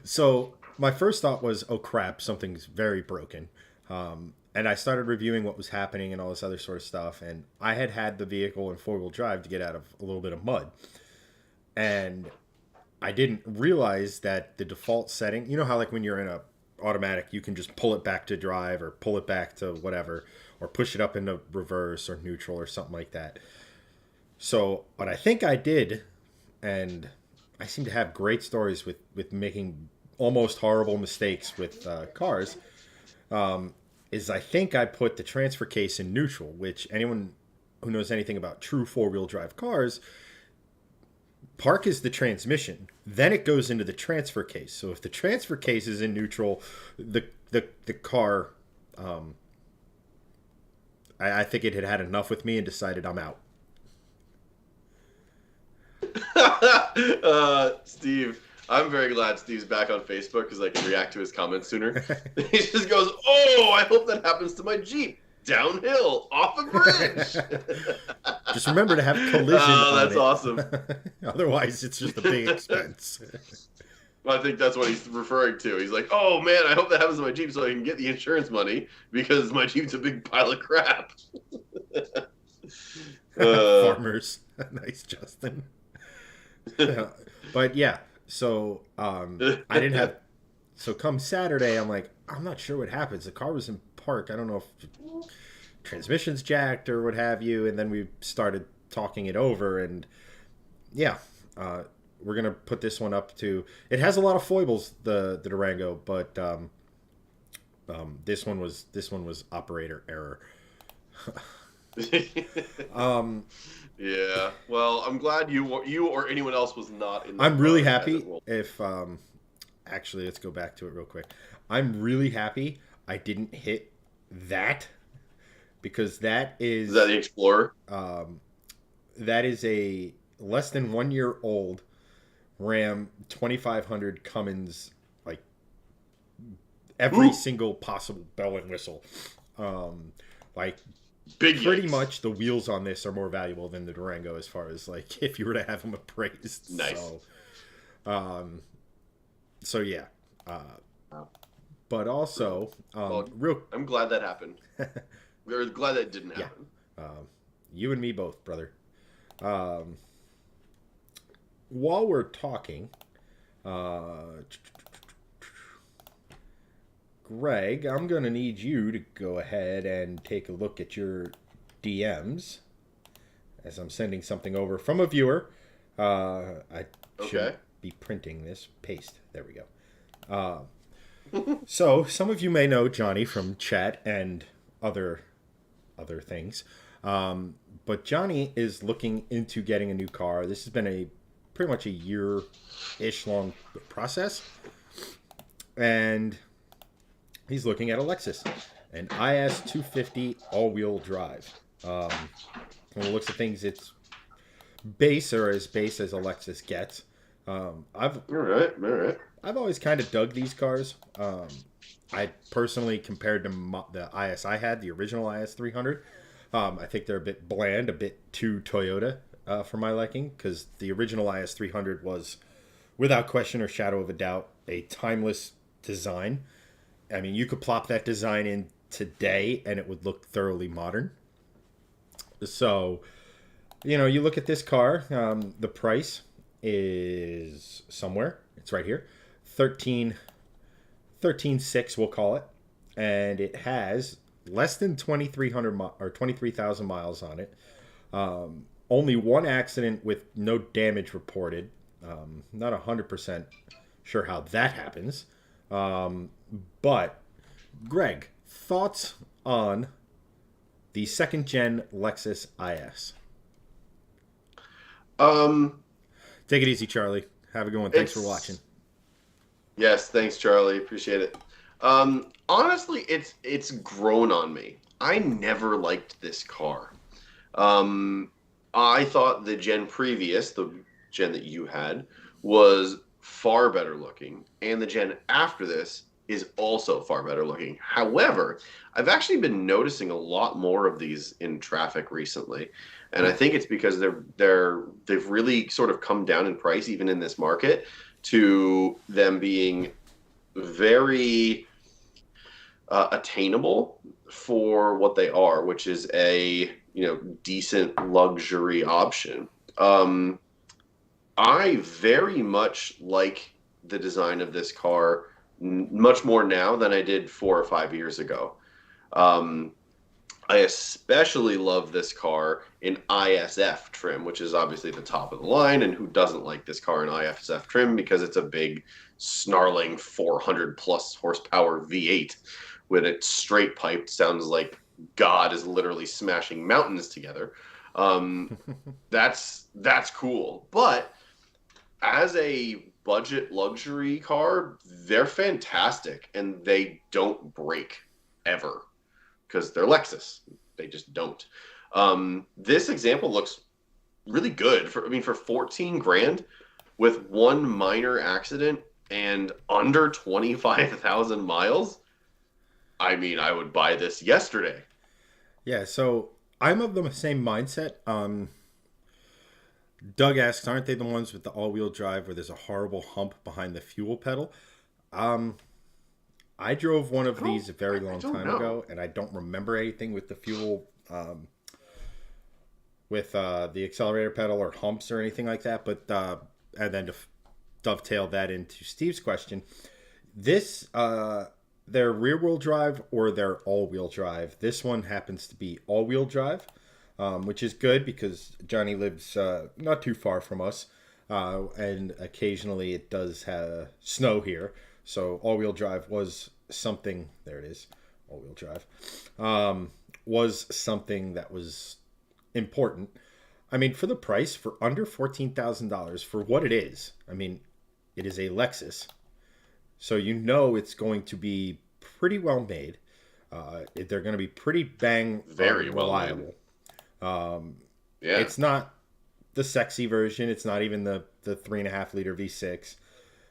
so my first thought was, oh crap, something's very broken. And I started reviewing what was happening and all this other sort of stuff. And I had the vehicle in four-wheel drive to get out of a little bit of mud. And I didn't realize that the default setting, you know how like when you're in a automatic, you can just pull it back to drive or pull it back to whatever, or push it up into reverse or neutral or something like that. So what I think I did, and I seem to have great stories with making almost horrible mistakes with cars, is I think I put the transfer case in neutral, which anyone who knows anything about true four-wheel drive cars, park is the transmission, then it goes into the transfer case. So if the transfer case is in neutral, the car, I think it had enough with me and decided I'm out. Steve, I'm very glad Steve's back on Facebook because I can react to his comments sooner. He just goes, "Oh, I hope that happens to my Jeep. Downhill, off a bridge." Just remember to have collision on that's it. awesome. Otherwise, it's just a big expense. Well, I think that's what he's referring to. He's like, "Oh man, I hope that happens to my Jeep so I can get the insurance money because my Jeep's a big pile of crap." Farmers. Nice, Justin. But yeah, so I didn't have. So come Saturday, I'm like, I'm not sure what happens. The car was in park. I don't know if transmission's jacked or what have you. And then we started talking it over, and yeah, we're gonna put this one up to. It has a lot of foibles, the Durango, but this one was operator error. Yeah. Well, I'm glad you or anyone else was not in. I'm really happy if actually, let's go back to it real quick. I'm really happy I didn't hit that because that is. Is that the Explorer? That is a less than 1 year old Ram 2500 Cummins, like every single possible bell and whistle. Like Big pretty yikes. much the wheels on this are more valuable than the Durango as far as like if you were to have them appraised. Nice. So yeah. But also, Well, real. I'm glad that happened. We're glad that didn't happen. You and me both, brother. While we're talking, Greg, I'm going to need you to go ahead and take a look at your DMs as I'm sending something over from a viewer. I should be printing this. Paste. There we go. So some of you may know Johnny from chat and other things. But Johnny is looking into getting a new car. This has been pretty much a year-ish long process. And he's looking at a Lexus, an IS 250 all-wheel drive. From the looks of things, it's base or as base as a Lexus gets. All right. I've always kind of dug these cars. I personally, compared to the IS I had, the original IS 300, I think they're a bit bland, a bit too Toyota for my liking, because the original IS 300 was, without question or shadow of a doubt, a timeless design. I mean, you could plop that design in today and it would look thoroughly modern. So, you look at this car, the price is somewhere. It's right here. 13.6 we'll call it. and it has less than 23,000 miles on it. Only one accident with no damage reported. Not 100% sure how that happens. But, Greg, thoughts on the second gen Lexus IS? Take it easy, Charlie. Have a good one. Thanks for watching. Yes, thanks, Charlie. Appreciate it. Honestly, it's grown on me. I never liked this car. I thought the gen previous, the gen that you had, was far better looking, and the gen after this is also far better looking. However, I've actually been noticing a lot more of these in traffic recently, and I think it's because they've really sort of come down in price, even in this market, to them being very attainable for what they are, which is a decent luxury option. I very much like the design of this car much more now than I did 4 or 5 years ago. I especially love this car in ISF trim, which is obviously the top of the line, and who doesn't like this car in ISF trim, because it's a big, snarling 400 plus horsepower V8 with it straight piped. Sounds like God is literally smashing mountains together. That's cool. But as a budget luxury car, they're fantastic, and they don't break ever because they're Lexus. They just don't. This example looks really good for 14 grand with one minor accident and under 25,000 miles. I mean, I would buy this yesterday. Yeah, so I'm of the same mindset. Doug asks, aren't they the ones with the all-wheel drive where there's a horrible hump behind the fuel pedal? I drove one of these a very long time ago, and I don't remember anything with the fuel, with the accelerator pedal or humps or anything like that. But and then to dovetail that into Steve's question, this their rear-wheel drive or their all-wheel drive. This one happens to be all-wheel drive, which is good because Johnny lives not too far from us, and occasionally it does have snow here. So all-wheel drive was something, there it is, all-wheel drive, was something that was important. I mean, for the price, for under $14,000, for what it is, I mean, it is a Lexus. So it's going to be pretty well made. They're going to be pretty very reliable. Yeah. It's not the sexy version. It's not even the 3.5 liter V6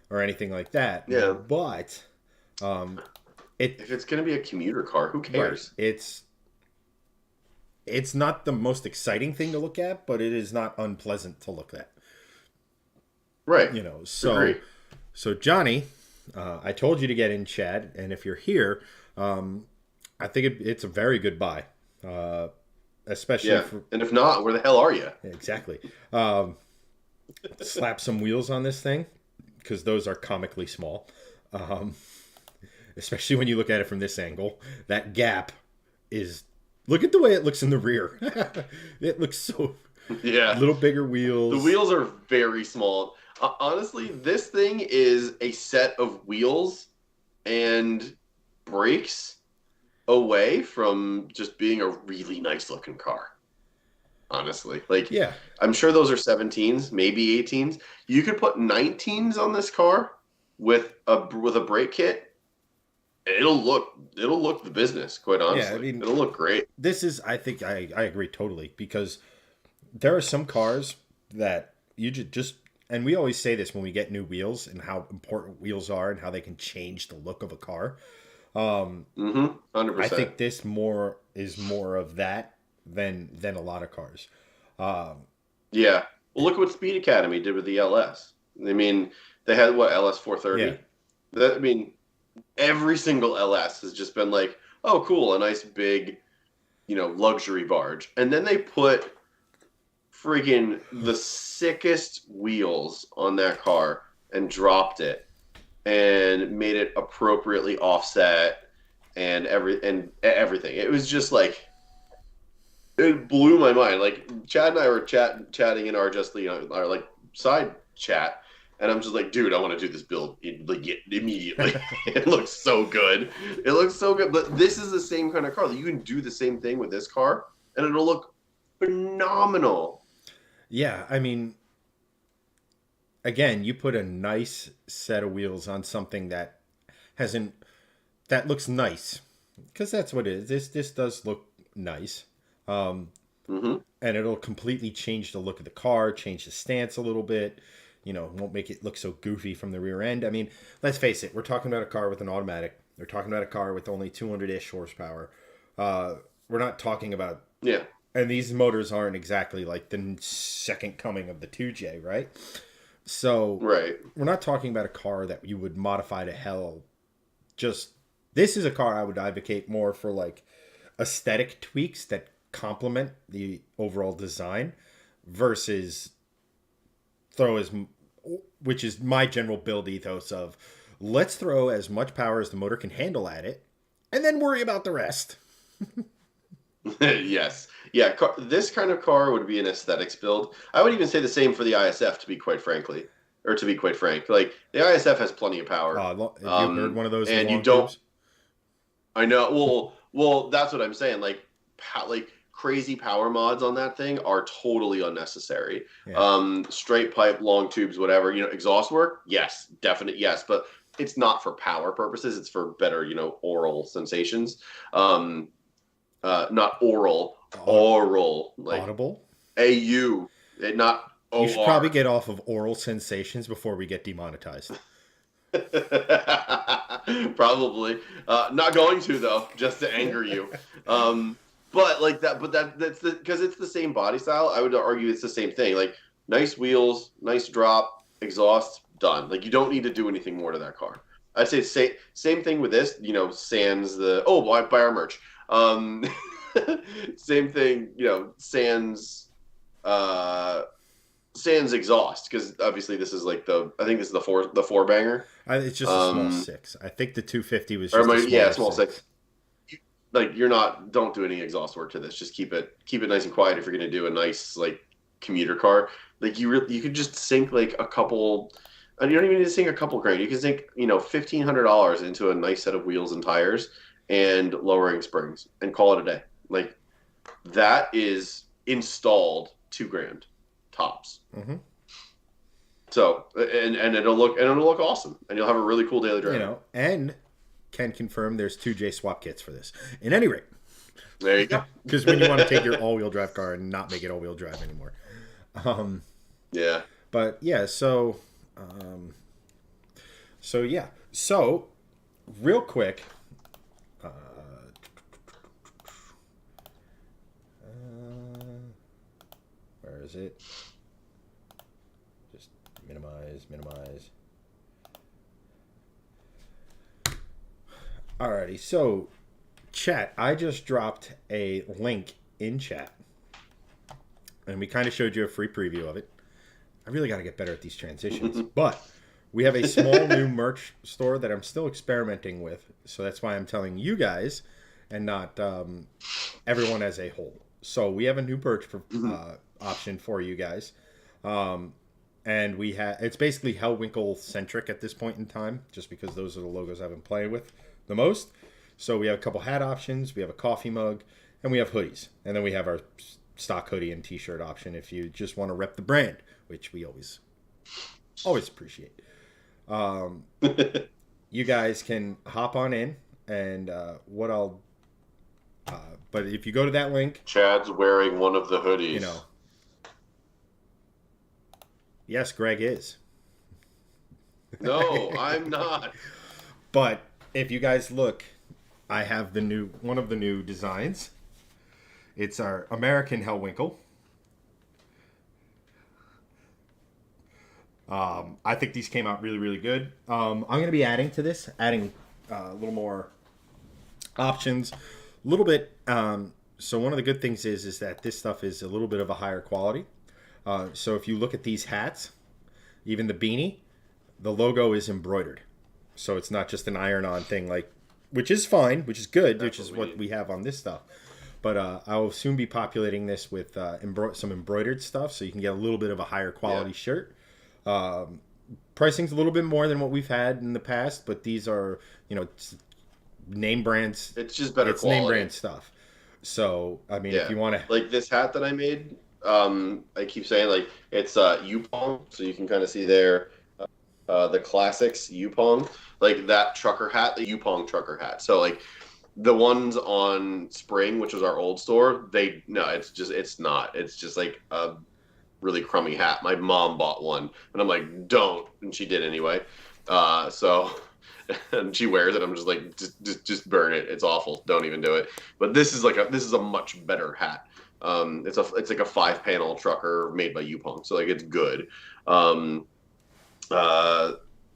or anything like that. Yeah. But if it's going to be a commuter car, who cares? Right. It's not the most exciting thing to look at, but it is not unpleasant to look at. Right. So Johnny, I told you to get in, Chad, and if you're here, I think it's a very good buy. Especially and if not, where the hell are you? Exactly. Slap some wheels on this thing, because those are comically small. Especially when you look at it from this angle. That gap is... Look at the way it looks in the rear. It looks so... Yeah. A little bigger wheels. The wheels are very small. Honestly, this thing is a set of wheels and brakes away from just being a really nice looking car. Honestly. Yeah. I'm sure those are 17s, maybe 18s. You could put 19s on this car with a brake kit. It'll look the business, quite honestly. Yeah, I mean, it'll look great. This is, I think, I agree totally, because there are some cars that you just, and we always say this when we get new wheels and how important wheels are and how they can change the look of a car. 100%. I think this is more of that than a lot of cars. Yeah. Well, look what Speed Academy did with the LS. I mean, they had LS 430. Yeah. Every single LS has just been like, oh, cool, a nice big, luxury barge. And then they put freaking the sickest wheels on that car and dropped it and made it appropriately offset and everything. It was just like it blew my mind. Like Chad and I were chatting in our our like side chat, and I'm just like, dude, I want to do this build immediately. It looks so good. It looks so good. But this is the same kind of car. You can do the same thing with this car, and it'll look phenomenal. Yeah, I mean, again, you put a nice set of wheels on something that looks nice, because that's what it is. This does look nice. And it'll completely change the look of the car, change the stance a little bit. Won't make it look so goofy from the rear end. I mean, let's face it, we're talking about a car with an automatic. We're talking about a car with only 200-ish horsepower. We're not talking about... Yeah. And these motors aren't exactly like the second coming of the 2J, right? So right. We're not talking about a car that you would modify to hell. This is a car I would advocate more for like aesthetic tweaks that complement the overall design versus which is my general build ethos of let's throw as much power as the motor can handle at it and then worry about the rest. Yes. Yeah, this kind of car would be an aesthetics build. I would even say the same for the ISF, to be quite frank. Like, the ISF has plenty of power. Have you heard one of those? And you don't... Tubes? I know. Well, that's what I'm saying. Like crazy power mods on that thing are totally unnecessary. Yeah. Straight pipe, long tubes, whatever. Exhaust work? Yes, definite yes. But it's not for power purposes. It's for better, oral sensations. Not oral, like audible. AU, not OR. You should probably get off of oral sensations before we get demonetized. Probably not going to though, just to anger you. But like that, that's because it's the same body style. I would argue it's the same thing. Like nice wheels, nice drop, exhaust, done. Like you don't need to do anything more to that car. I'd say same thing with this. Sans the buy our merch. Same thing, sans exhaust, because obviously this is like I think this is the four banger. It's just a small 6. I think the 250 was just small six. Like don't do any exhaust work to this. Just keep it nice and quiet if you're gonna do a nice like commuter car. Like you could just sink like a couple. And you don't even need to sink a couple grand. You can sink $1,500 into a nice set of wheels and tires and lowering springs and call it a day. Like that is installed $2,000 tops. Mm-hmm. So and it'll look awesome, and you'll have a really cool daily drive. And can confirm there's 2J swap kits for this. In any rate, there you go. Because when you want to take your all-wheel drive car and not make it all-wheel drive anymore. Yeah. But yeah, so real quick. Where is it? Just minimize. Alrighty, so chat, I just dropped a link in chat, and we kind of showed you a free preview of it. I really got to get better at these transitions, but we have a small new merch store that I'm still experimenting with, so that's why I'm telling you guys and not everyone as a whole. So we have a new merch option for you guys, and it's basically Hellwinkle centric at this point in time, just because those are the logos I've been playing with the most. So we have a couple hat options, we have a coffee mug, and we have hoodies, and then we have our stock hoodie and t-shirt option if you just want to rep the brand, which we always appreciate. You guys can hop on in, and but if you go to that link, Chad's wearing one of the hoodies. Yes, Greg is. No, I'm not. But if you guys look, I have one of the new designs. It's our American Hellwinkle. I think these came out really, really good. I'm going to be adding to this, a little more options, a little bit. So one of the good things is that this stuff is a little bit of a higher quality. So if you look at these hats, even the beanie, the logo is embroidered. So it's not just an iron-on thing like which is fine, which is good, That's which is what we what need. we have on this stuff. But I will soon be populating this with some embroidered stuff, so you can get a little bit of a higher quality shirt. Pricing's a little bit more than what we've had in the past, but these are, it's name brands. It's just better It's quality. name brand stuff. So, I mean, if you want to... Like this hat that I made, I keep saying, like, it's Yupong, so you can kind of see there the classics Yupong. Like that trucker hat, the Yupong trucker hat. So, like, the ones on Spring, which was our old store, it's not. It's just like a really crummy hat. My mom bought one, and I'm like, don't, and she did anyway. So, and she wears it. I'm just like, just burn it. It's awful. Don't even do it. But this is a much better hat. It's like a 5-panel trucker made by Yupong, so like it's good. The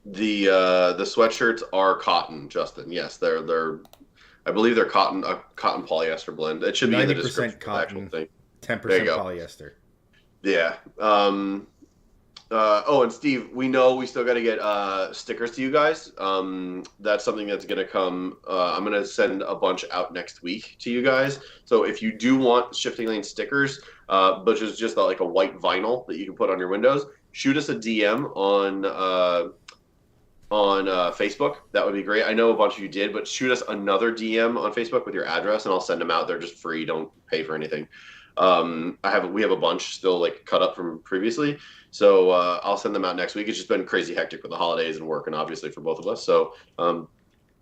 sweatshirts are cotton, Justin. Yes, they're I believe they're cotton, a cotton polyester blend. It should be in the description of the actual thing. 10% polyester. Yeah. And Steve, we know we still got to get stickers to you guys. That's something that's going to come. I'm going to send a bunch out next week to you guys. So if you do want Shifting Lane stickers, which is just like a white vinyl that you can put on your windows, shoot us a DM on Facebook. That would be great. I know a bunch of you did, but shoot us another DM on Facebook with your address, and I'll send them out. They're just free. Don't pay for anything. We have a bunch still like cut up from previously, so I'll send them out next week. It's just been crazy hectic with the holidays and work, and obviously for both of us. So I'm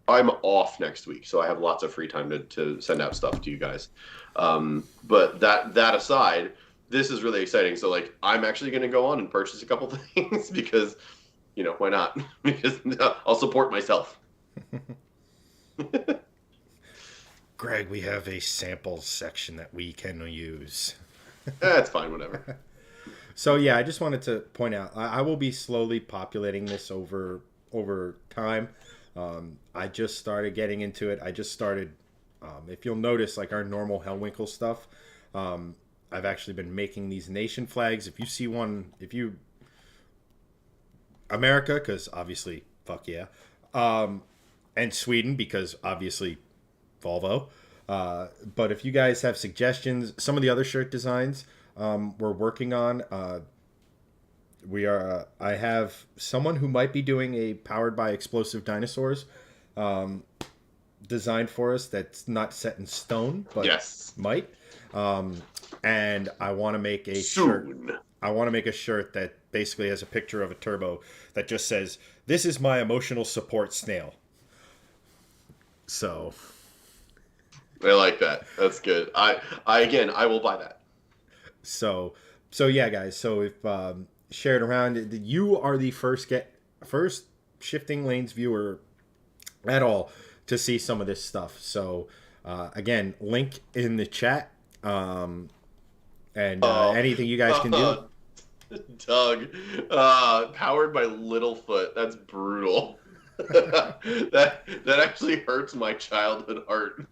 off next week, so I have lots of free time to send out stuff to you guys. But that aside, this is really exciting. So like I'm actually going to go on and purchase a couple things because, why not? Because I'll support myself. Greg, we have a sample section that we can use. That's fine, whatever. So yeah, I just wanted to point out, I will be slowly populating this over time. I just started getting into it. I just started, if you'll notice, like our normal Hellwinkle stuff, I've actually been making these nation flags. If you see one, America, because obviously, fuck yeah, and Sweden, because obviously, Volvo. But if you guys have suggestions, some of the other shirt designs we're working on, I have someone who might be doing a powered by explosive dinosaurs design for us that's not set in stone, but yes, might. And I want to make a shirt. I want to make a shirt that basically has a picture of a turbo that just says, "This is my emotional support snail." So I like that. That's good. I will buy that. So yeah, guys. So if share it around, you are the first Shifting Lanes viewer at all to see some of this stuff. So again, link in the chat, and anything you guys can do. Doug, powered by Littlefoot. That's brutal. that actually hurts my childhood heart.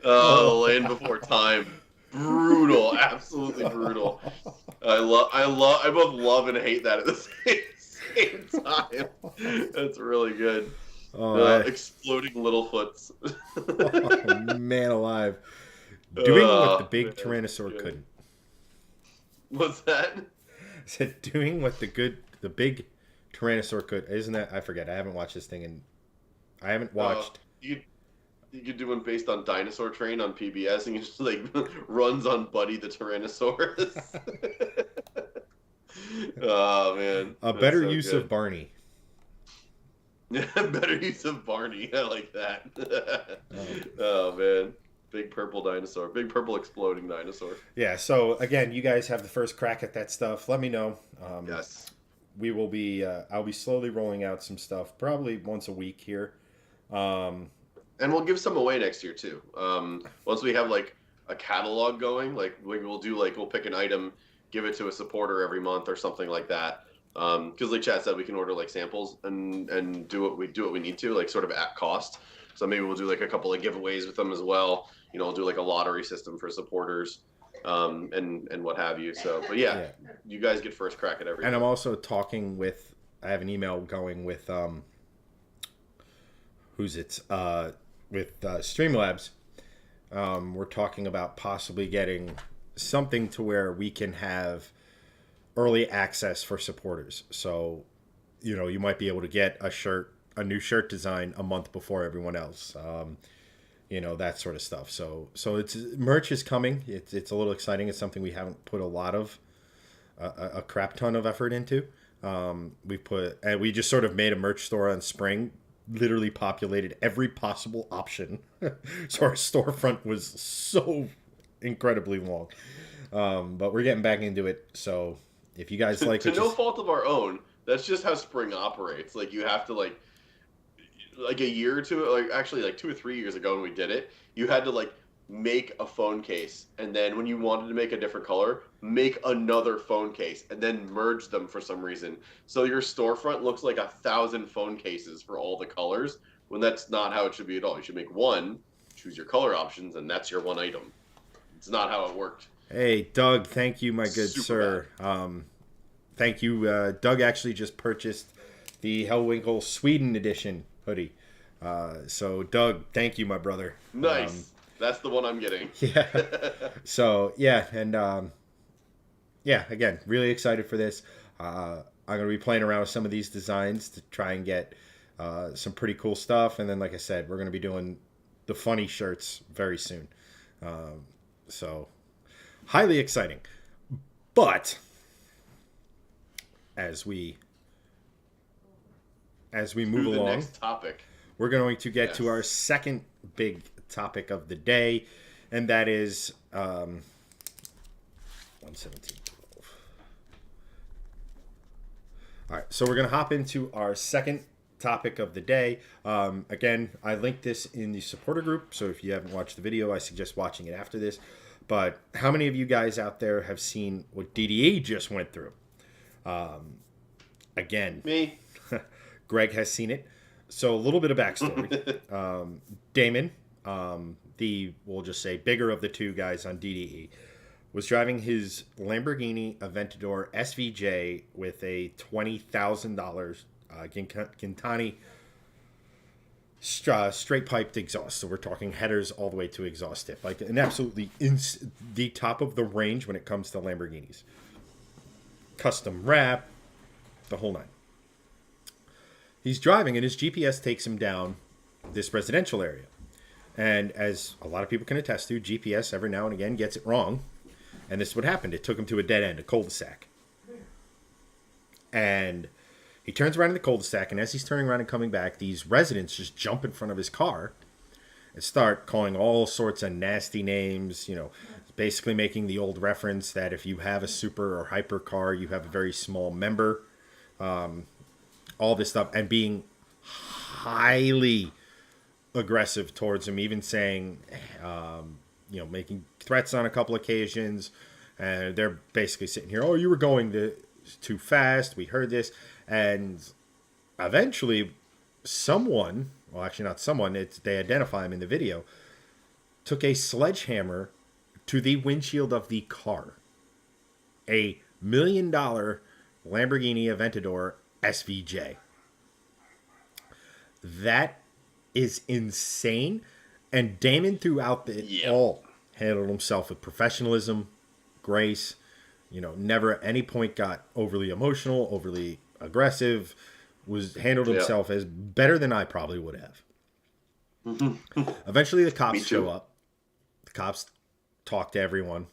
Land Before Time, brutal, absolutely brutal. I both love and hate that at the same time. That's really good. Exploding Littlefoots. Oh, man alive, doing what the big Tyrannosaur couldn't. What's that? I said doing what the big Tyrannosaur could. Isn't that? I forget. I haven't watched this thing, and I haven't watched. You could do one based on Dinosaur Train on PBS, and he just like runs on Buddy the Tyrannosaurus. Oh man, a better use of Barney. Better use of Barney. I like that. Oh man. Big purple dinosaur. Big purple exploding dinosaur. Yeah, so again, you guys have the first crack at that stuff. Let me know. Yes. We will be, I'll be slowly rolling out some stuff, probably once a week here. And we'll give some away next year too. Once we have like a catalog going, like we'll pick an item, give it to a supporter every month or something like that. Because like Chad said, we can order like samples and do what we need to, like sort of at cost. So maybe we'll do like a couple of giveaways with them as well. We'll do like a lottery system for supporters, and what have you. So, but yeah, you guys get first crack at everything. And I'm also talking with. I have an email going with. who's it's with Streamlabs, we're talking about possibly getting something to where we can have early access for supporters. So, you might be able to get a new shirt design a month before everyone else. That sort of stuff. So it's merch is coming. It's a little exciting. It's something we haven't put a crap ton of effort into. We just sort of made a merch store on Spring, literally populated every possible option. So our storefront was so incredibly long. But we're getting back into it. So if you guys like to no fault of our own, that's just how Spring operates. Like you have to like a year or two, like actually like 2 or 3 years ago when we did it, you had to like make a phone case, and then when you wanted to make a different color, make another phone case, and then merge them for some reason. So your storefront looks like 1,000 phone cases for all the colors, when that's not how it should be at all. You should make one, choose your color options, and that's your one item. It's not how it worked. Hey, Doug, thank you, my good Super sir. Thank you. Doug actually just purchased the Hellwinkle Sweden edition hoodie. So, Doug, thank you, my brother. Nice. That's the one I'm getting. Yeah. So, yeah. And, again, really excited for this. I'm going to be playing around with some of these designs to try and get some pretty cool stuff. And then, like I said, we're going to be doing the funny shirts very soon. So, highly exciting. But as we move along, the next topic, we're going to get to our second big topic of the day, and that is 117.12. All right, so we're going to hop into our second topic of the day. Again, I linked this in the supporter group, so if you haven't watched the video, I suggest watching it after this. But how many of you guys out there have seen what DDE just went through? Again, me. Greg has seen it. So a little bit of backstory. Damon, we'll just say bigger of the two guys on DDE, was driving his Lamborghini Aventador SVJ with a $20,000 Gintani straight piped exhaust. So we're talking headers all the way to exhaust tip, like an absolutely the top of the range when it comes to Lamborghinis. Custom wrap, the whole nine. He's driving and his GPS takes him down this residential area. And as a lot of people can attest to, GPS every now and again gets it wrong. And this is what happened. It took him to a dead end, a cul-de-sac. And he turns around in the cul-de-sac, and as he's turning around and coming back, these residents just jump in front of his car and start calling all sorts of nasty names, basically making the old reference that if you have a super or hyper car, you have a very small member. All this stuff, and being highly aggressive towards him, even saying, making threats on a couple occasions. And they're basically sitting here, oh, you were going too fast. We heard this. And eventually someone, well, actually not someone, they identify him in the video, took a sledgehammer to the windshield of the car. A $1 million Lamborghini Aventador SVJ. That is insane. And Damon throughout all handled himself with professionalism, grace, never at any point got overly emotional, overly aggressive, handled himself as better than I probably would have. Eventually the cops show up. The cops talk to everyone.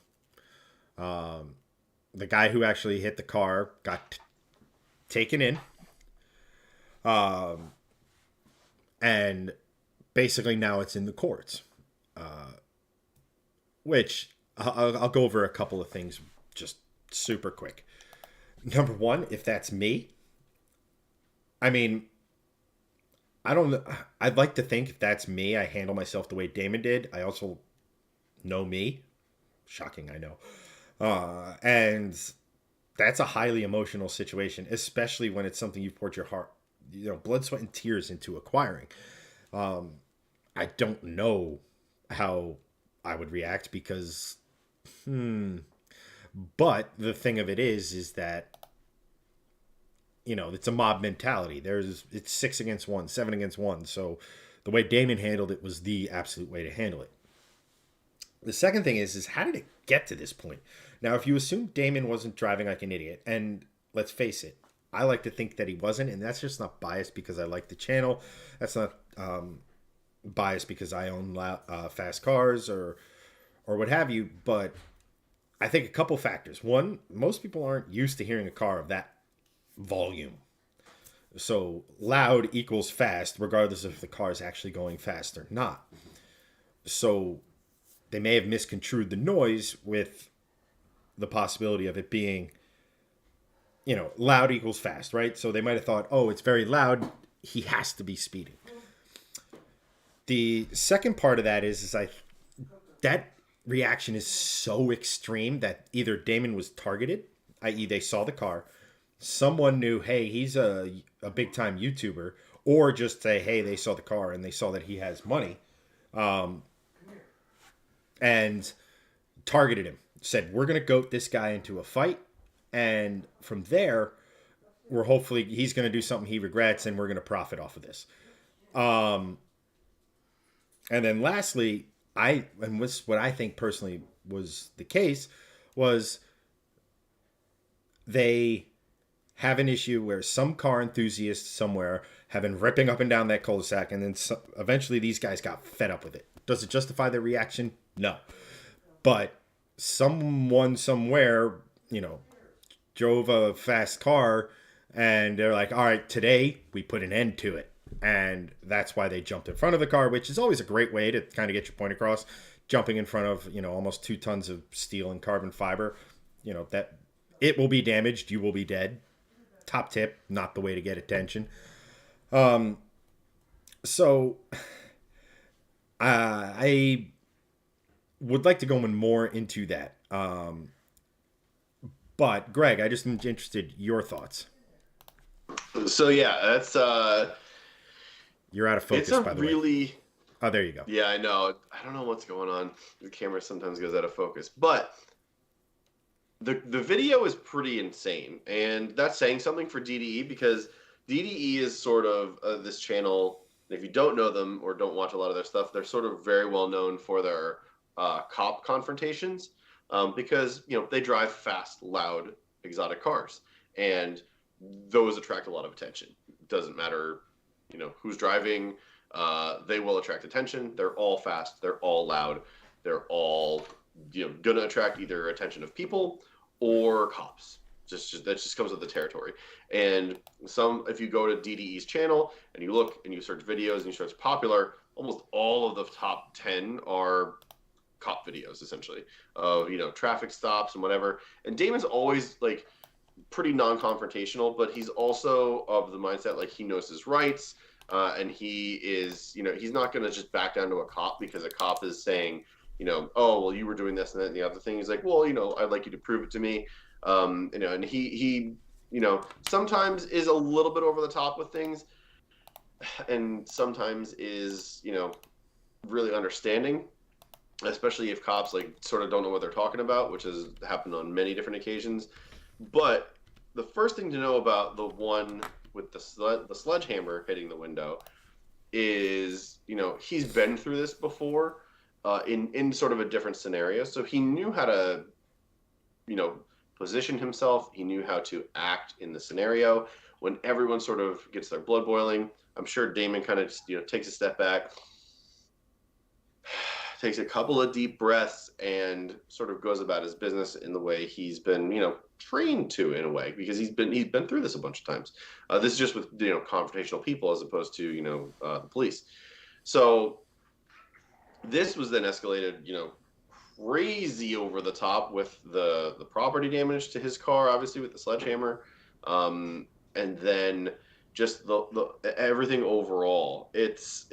The guy who actually hit the car got taken in. And basically now it's in the courts. Which I'll go over a couple of things just super quick. Number one, if that's me, I mean, I don't know. I'd like to think if that's me, I handle myself the way Damon did. I also know me. Shocking, I know. And that's a highly emotional situation, especially when it's something you've poured your heart, blood, sweat, and tears into acquiring. I don't know how I would react because, but the thing of it is that, it's a mob mentality. It's 6 against 1, 7 against 1. So the way Damon handled it was the absolute way to handle it. The second thing is how did it get to this point? Now, if you assume Damon wasn't driving like an idiot, and let's face it, I like to think that he wasn't, and that's just not biased because I like the channel. That's not biased because I own fast cars or what have you. But I think a couple factors. One, most people aren't used to hearing a car of that volume. So loud equals fast, regardless if the car is actually going fast or not. So they may have misconstrued the noise with the possibility of it being, loud equals fast, right? So they might have thought, oh, it's very loud, he has to be speeding. The second part of that is that reaction is so extreme that either Damon was targeted, i.e. they saw the car, someone knew, hey, he's a big time YouTuber, or just say, hey, they saw the car and they saw that he has money, and targeted him. Said, we're going to goat this guy into a fight, and from there, he's going to do something he regrets, and we're going to profit off of this. And then lastly, what I think personally was the case was they have an issue where some car enthusiasts somewhere have been ripping up and down that cul-de-sac, and then eventually these guys got fed up with it. Does it justify their reaction? No. But someone somewhere, drove a fast car, and they're like, all right, today we put an end to it. And that's why they jumped in front of the car, which is always a great way to kind of get your point across. Jumping in front of, almost 2 tons of steel and carbon fiber, that it will be damaged, you will be dead. Top tip, not the way to get attention. So I would like to go more into that. But Greg, I just am interested your thoughts. So yeah, that's you're out of focus, by the way. Oh, there you go. Yeah, I know. I don't know what's going on. The camera sometimes goes out of focus, but the video is pretty insane, and that's saying something for DDE, because DDE is sort of this channel. If you don't know them or don't watch a lot of their stuff, they're sort of very well known for their cop confrontations, because they drive fast, loud, exotic cars, and those attract a lot of attention. It doesn't matter, who's driving. They will attract attention. They're all fast. They're all loud. They're all going to attract either attention of people or cops. That just comes with the territory. And if you go to DDE's channel and you look and you search videos and you search popular, almost all of the top 10 are cop videos, essentially, of traffic stops and whatever. And Damon's always like pretty non-confrontational, but he's also of the mindset like he knows his rights, and he is he's not going to just back down to a cop because a cop is saying oh, well, you were doing this and that and the other thing. He's like, well, I'd like you to prove it to me. And he sometimes is a little bit over the top with things, and sometimes is, really understanding, especially if cops sort of don't know what they're talking about, which has happened on many different occasions. But the first thing to know about the one with the sledgehammer hitting the window is, he's been through this before, in sort of a different scenario. So he knew how to, position himself. He knew how to act in the scenario when everyone sort of gets their blood boiling. I'm sure Damon kind of just, takes a step back, takes a couple of deep breaths, and sort of goes about his business in the way he's been, trained to, in a way, because he's been through this a bunch of times. This is just with, confrontational people as opposed to, the police. So this was then escalated, crazy over the top with the property damage to his car, obviously with the sledgehammer, and then just the everything overall. This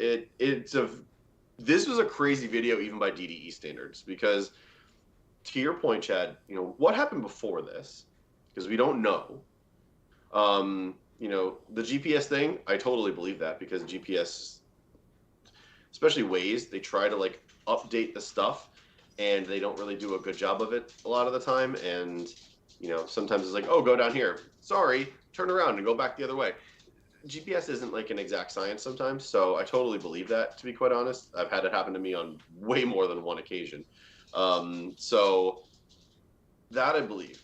was a crazy video even by DDE standards, because to your point, Chad, what happened before this, because we don't know. The GPS thing, I totally believe that, because GPS, especially Waze, they try to update the stuff, and they don't really do a good job of it a lot of the time. And sometimes it's like, oh, go down here, sorry, turn around and go back the other way. GPS isn't like an exact science sometimes, so I totally believe that. To be quite honest, I've had it happen to me on way more than one occasion. So that I believe,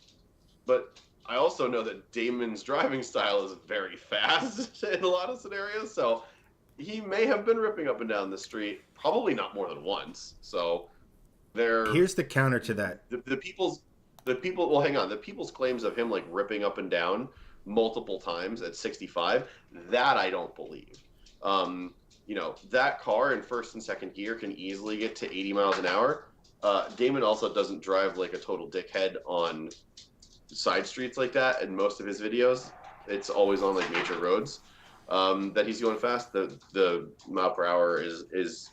but I also know that Damon's driving style is very fast in a lot of scenarios. So he may have been ripping up and down the street, probably not more than once. So they're Here's the counter to that. the people well hang on, the people's claims of him like ripping up and down multiple times at 65, that I don't believe. That car in first and second gear can easily get to 80 miles an hour. Damon also doesn't drive like a total dickhead on side streets like that in most of his videos. It's always on like major roads that he's going fast. The mile per hour is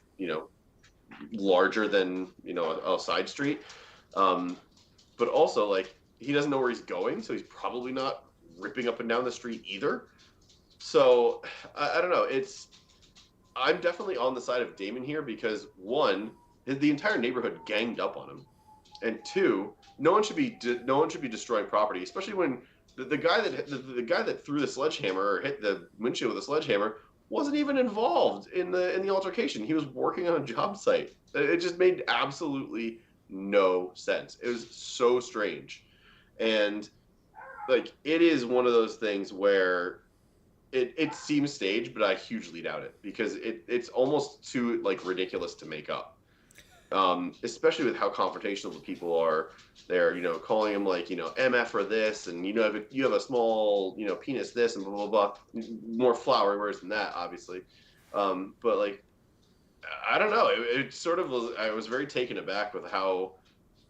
larger than a side street. But also like he doesn't know where he's going, so he's probably not ripping up and down the street either. So I don't know. I'm definitely on the side of Damon here because one, the entire neighborhood ganged up on him, and two, no one should be destroying property, especially when the guy that threw the sledgehammer or hit the windshield with a sledgehammer wasn't even involved in the altercation. He was working on a job site. It just made absolutely no sense. It was so strange, and like it is one of those things where it seems staged, but I hugely doubt it because it's almost too like ridiculous to make up. Especially with how confrontational the people are. They're calling him like MF or this, and if you have a small penis this and blah blah blah. More flowery words than that, obviously. But like I don't know. It sort of was. I was very taken aback with how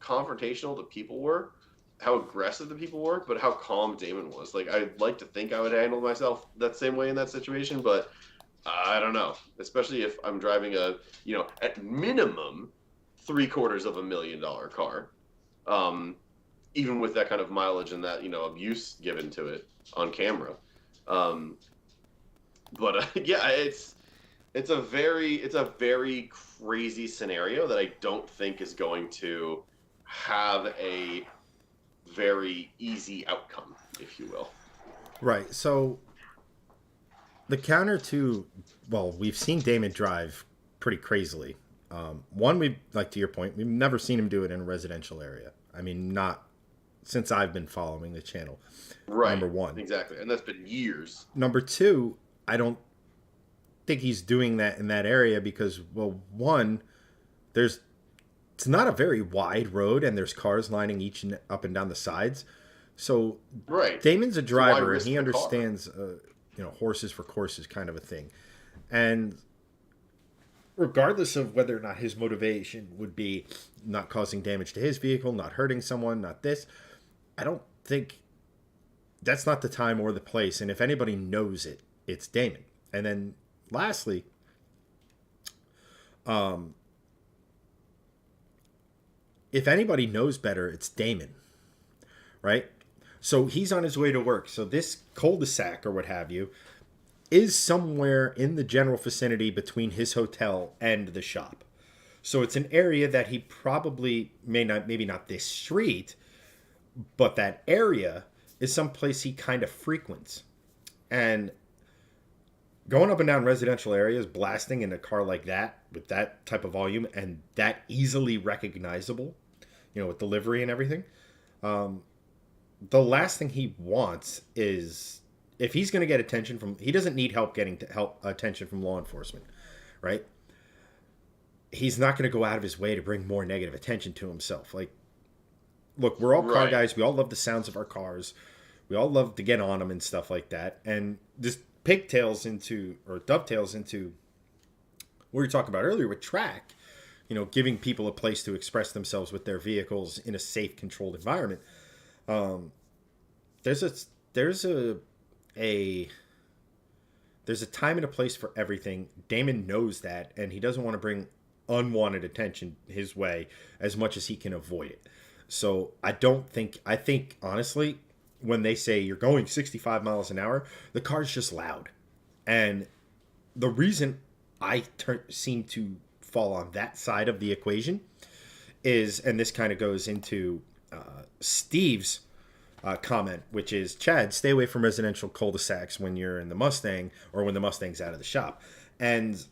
confrontational the people were, how aggressive the people were, but how calm Damon was. Like I'd like to think I would handle myself that same way in that situation, but I don't know. Especially if I'm driving a at minimum $750,000 car, even with that kind of mileage and that abuse given to it on camera. Yeah, it's a very crazy scenario that I don't think is going to have a very easy outcome, if you will. Right. So the counter to, well, we've seen Damon drive pretty crazily. One, to your point, we've never seen him do it in a residential area. I mean, not since I've been following the channel. Right. Number one. Exactly. And that's been years. Number two, I don't think he's doing that in that area because, well, one, it's not a very wide road and there's cars lining each up and down the sides. So right. Damon's a driver and he understands, horses for courses kind of a thing. And regardless of whether or not his motivation would be not causing damage to his vehicle, not hurting someone, not this, I don't think that's not the time or the place. And if anybody knows it, it's Damon. And then lastly, if anybody knows better, it's Damon, right? So he's on his way to work. So this cul-de-sac or what have you is somewhere in the general vicinity between his hotel and the shop. So it's an area that he probably maybe not this street, but that area is someplace he kind of frequents. And going up and down residential areas, blasting in a car like that, with that type of volume and that easily recognizable, with the livery and everything, the last thing he wants is, if he's going to get attention he doesn't need help getting attention from law enforcement, right? He's not going to go out of his way to bring more negative attention to himself. Like, look, we're all car guys. We all love the sounds of our cars. We all love to get on them and stuff like that. And this dovetails into what we were talking about earlier with track, giving people a place to express themselves with their vehicles in a safe, controlled environment. There's a time and a place for everything. Damon knows that, and he doesn't want to bring unwanted attention his way as much as he can avoid it. So I think honestly, when they say you're going 65 miles an hour, the car's just loud. And the reason I seem to fall on that side of the equation is, and this kind of goes into Steve's comment, which is, Chad, stay away from residential cul-de-sacs when you're in the Mustang or when the Mustang's out of the shop. And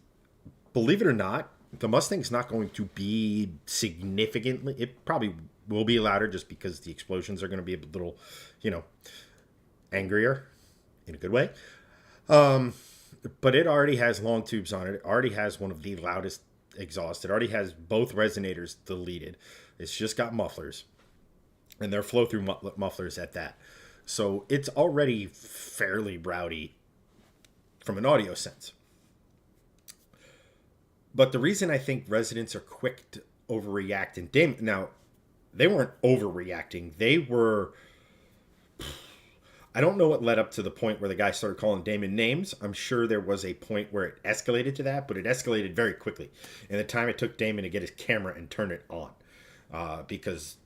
believe it or not, the Mustang's not going to be significantly, it probably will be louder just because the explosions are going to be a little, angrier in a good way. But it already has long tubes on it. It already has one of the loudest exhausts. It already has both resonators deleted. It's just got mufflers. And they're flow-through mufflers at that. So it's already fairly rowdy from an audio sense. But the reason I think residents are quick to overreact, and now, they weren't overreacting. They were... I don't know what led up to the point where the guy started calling Damon names. I'm sure there was a point where it escalated to that, but it escalated very quickly. And the time it took Damon to get his camera and turn it on. Because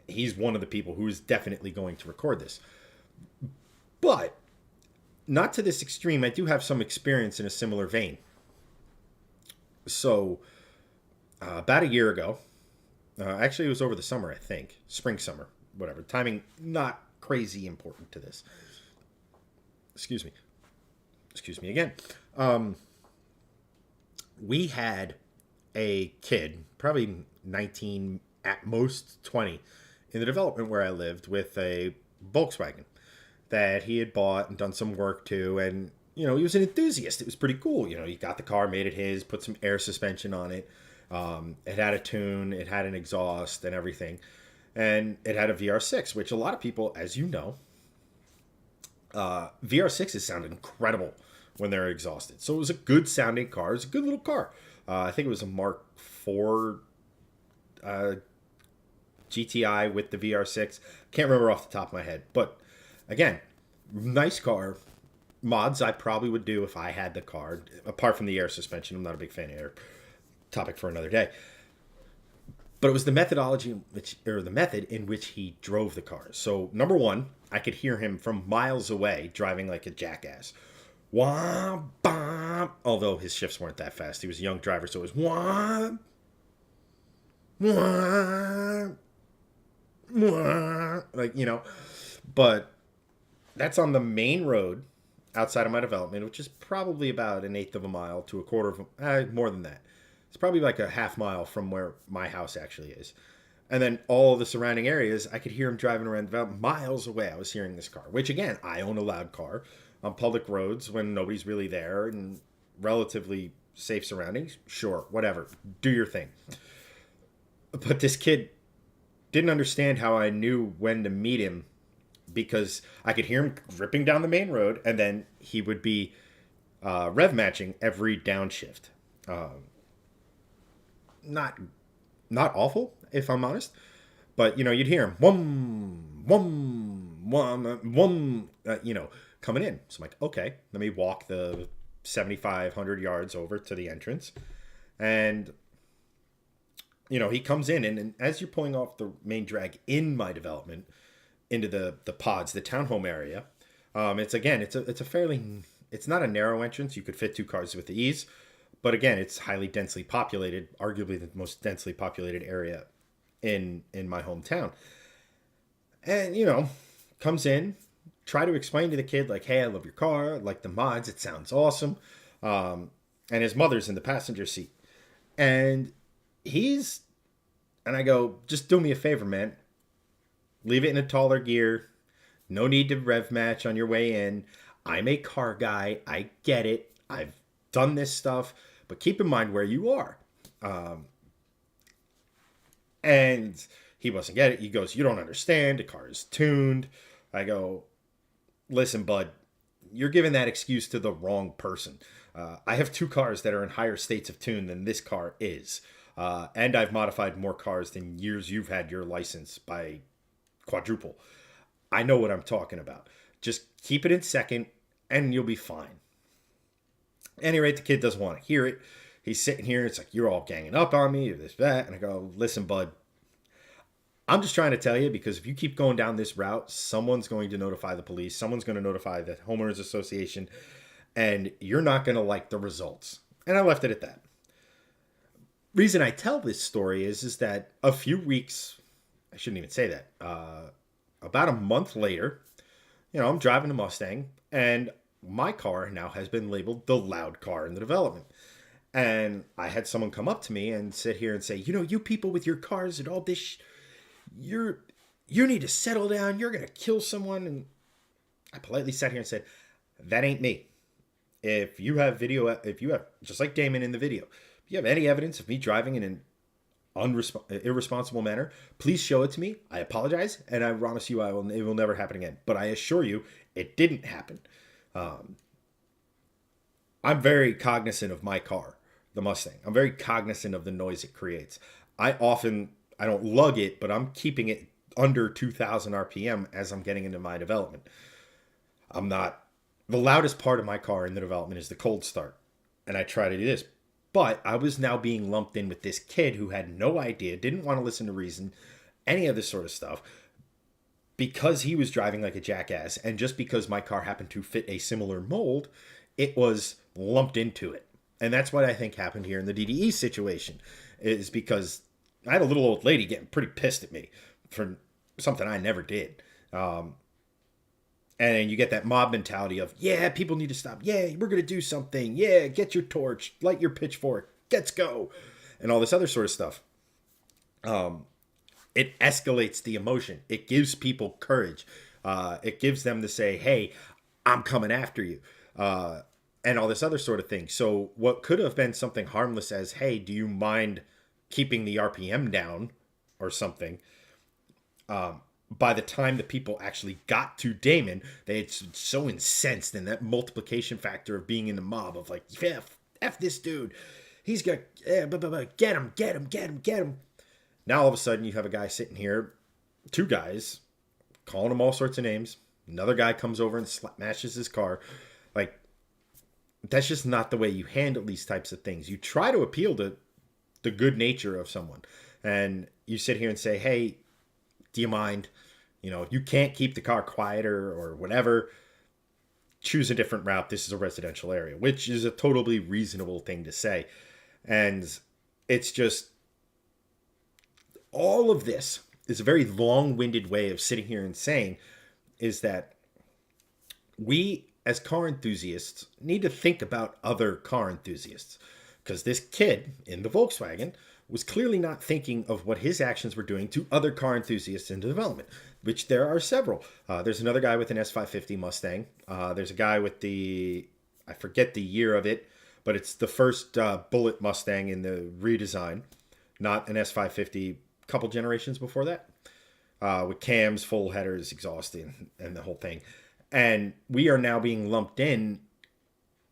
he's one of the people who is definitely going to record this. But, not to this extreme. I do have some experience in a similar vein. So, about a year ago, actually it was over the summer, I think. Spring, summer, whatever. Timing, not crazy important to this. Excuse me again. We had a kid, probably 19, at most 20, in the development where I lived with a Volkswagen that he had bought and done some work to. And, he was an enthusiast. It was pretty cool. He got the car, made it his, put some air suspension on it. It had a tune, it had an exhaust and everything. And it had a VR6, which a lot of people, as you know, VR6s sound incredible when they're exhausted. So it was a good sounding car. It was a good little car. I think it was a Mark IV GTI with the VR6. Can't remember off the top of my head. But again, nice car. Mods I probably would do if I had the car. Apart from the air suspension, I'm not a big fan of air. Topic for another day. But it was the methodology the method in which he drove the car. So number one, I could hear him from miles away driving like a jackass. Wah, bah. Although his shifts weren't that fast. He was a young driver, so it was wah, wah, wah, But that's on the main road outside of my development, which is probably about an eighth of a mile to a quarter of more than that. It's probably like a half mile from where my house actually is. And then all the surrounding areas, I could hear him driving around about miles away. I was hearing this car, which again, I own a loud car on public roads when nobody's really there and relatively safe surroundings. Sure, whatever. Do your thing. But this kid didn't understand how I knew when to meet him because I could hear him ripping down the main road and then he would be rev matching every downshift. Not awful, if I'm honest. But, you'd hear him, whum, whum, whum, whum, coming in. So I'm like, okay, let me walk the 7,500 yards over to the entrance. And, he comes in, and as you're pulling off the main drag in my development into the pods, the townhome area, it's not a narrow entrance. You could fit two cars with ease. But again, it's highly densely populated, arguably the most densely populated area in my hometown. And, comes in, try to explain to the kid, like, hey, I love your car, I like the mods, it sounds awesome. And his mother's in the passenger seat. And I go, just do me a favor, man. Leave it in a taller gear. No need to rev match on your way in. I'm a car guy. I get it. I've done this stuff. But keep in mind where you are. And he wasn't getting it. He goes, you don't understand. The car is tuned. I go, listen, bud, you're giving that excuse to the wrong person. I have two cars that are in higher states of tune than this car is. And I've modified more cars than years you've had your license by quadruple. I know what I'm talking about. Just keep it in second and you'll be fine. At any rate, the kid doesn't want to hear it. He's sitting here. It's like, you're all ganging up on me or this, that. And I go, listen, bud, I'm just trying to tell you because if you keep going down this route, someone's going to notify the police. Someone's going to notify the homeowners association. And you're not going to like the results. And I left it at that. Reason I tell this story is that a few weeks, I shouldn't even say that, about a month later, I'm driving a Mustang, and my car now has been labeled the loud car in the development. And I had someone come up to me and sit here and say, you people with your cars and all this, you need to settle down. You're going to kill someone. And I politely sat here and said, that ain't me. If you have just like Damon in the video, if you have any evidence of me driving in an irresponsible manner, please show it to me. I apologize, and I promise you it will never happen again. But I assure you, it didn't happen. I'm very cognizant of my car, the Mustang. I'm very cognizant of the noise it creates. I don't lug it, but I'm keeping it under 2,000 RPM as I'm getting into my development. The loudest part of my car in the development is the cold start, and I try to do this. But I was now being lumped in with this kid who had no idea, didn't want to listen to reason, any of this sort of stuff, because he was driving like a jackass, and just because my car happened to fit a similar mold, it was lumped into it. And that's what I think happened here in the DDE situation, is because I had a little old lady getting pretty pissed at me for something I never did. And you get that mob mentality of, yeah, people need to stop. Yeah, we're going to do something. Yeah, get your torch, light your pitchfork, let's go. And all this other sort of stuff. It escalates the emotion. It gives people courage. It gives them to say, hey, I'm coming after you. And all this other sort of thing. So what could have been something harmless as, hey, do you mind keeping the RPM down or something? By the time the people actually got to Damon, they had so incensed in that multiplication factor of being in the mob of like, F this dude. He's got, get him. Now all of a sudden you have a guy sitting here, two guys, calling him all sorts of names. Another guy comes over and smashes his car. Like, that's just not the way you handle these types of things. You try to appeal to the good nature of someone. And you sit here and say, hey, do you mind? You can't keep the car quieter or whatever. Choose a different route. This is a residential area, which is a totally reasonable thing to say. And it's just, all of this is a very long-winded way of sitting here and saying is that we, as car enthusiasts, need to think about other car enthusiasts. Because this kid in the Volkswagen was clearly not thinking of what his actions were doing to other car enthusiasts in development, which there are several. There's another guy with an S550 Mustang. There's a guy with I forget the year of it, but it's the first Bullet Mustang in the redesign, not an S550, couple generations before that, with cams, full headers, exhaust, and the whole thing. And we are now being lumped in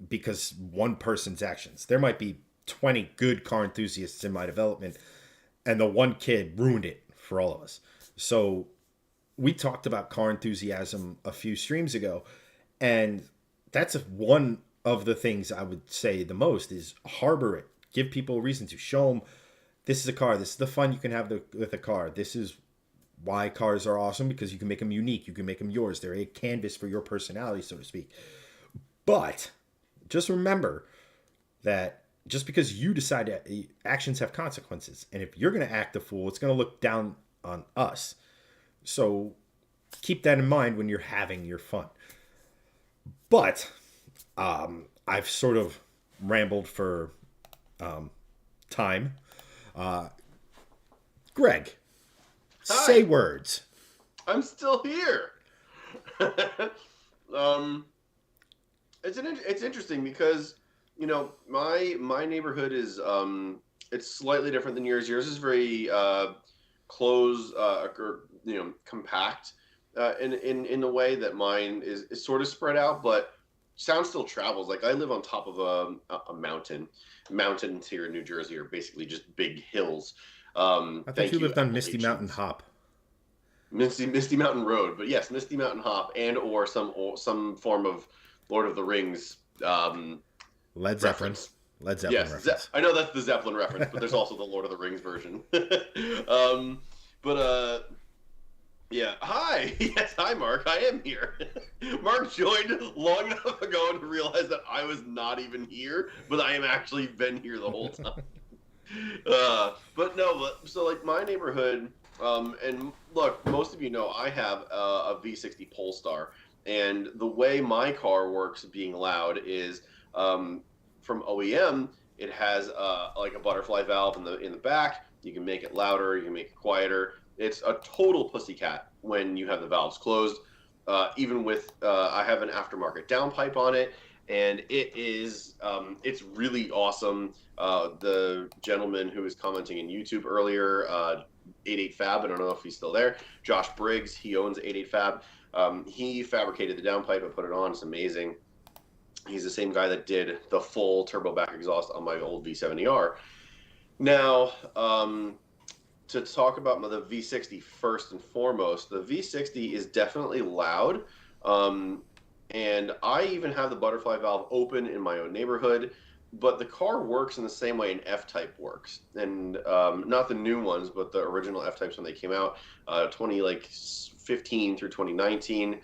because one person's actions. There might be 20 good car enthusiasts in my development, and the one kid ruined it for all of us. So we talked about car enthusiasm a few streams ago, and that's one of the things I would say the most is harbor it. Give people a reason to show them this is a car. This is the fun you can have with a car. This is why cars are awesome, because you can make them unique. You can make them yours. They're a canvas for your personality, so to speak. But just remember that just because you decide actions have consequences. And if you're going to act a fool, it's going to look down on us. So keep that in mind when you're having your fun. But I've sort of rambled for time. Greg, Hi. say words. I'm still here. It's interesting because my neighborhood is it's slightly different than yours. Yours is very close or compact in the way that mine is sort of spread out, but sound still travels. Like I live on top of a mountain. Mountains here in New Jersey are basically just big hills. I thought you lived on Misty Mountain Hop. Misty Mountain Road, but yes, Misty Mountain Hop and or some form of Lord of the Rings Led Zeppelin. reference. Led Zeppelin Yes, reference. I know that's the Zeppelin reference, but there's also the Lord of the Rings version. Yeah. Hi. Yes, hi, Mark. I am here. Mark joined long enough ago to realize that I was not even here, but I am actually been here the whole time. So like my neighborhood And look, most of you know I have a V60 Polestar, and the way my car works, being loud, is from OEM. It has like a butterfly valve in the back. You can make it louder. You can make it quieter. It's a total pussycat when you have the valves closed. Even with I have an aftermarket downpipe on it, and it's really awesome. The gentleman who was commenting in YouTube earlier, 88 Fab, I don't know if he's still there. Josh Briggs, he owns 88 Fab. He fabricated the downpipe and put it on. It's amazing. He's the same guy that did the full turbo back exhaust on my old V70R. Now, to talk about the V60 first and foremost, the V60 is definitely loud. And I even have the butterfly valve open in my own neighborhood, but the car works in the same way an F-Type works. And not the new ones, but the original F-Types when they came out, 2015 through 2019.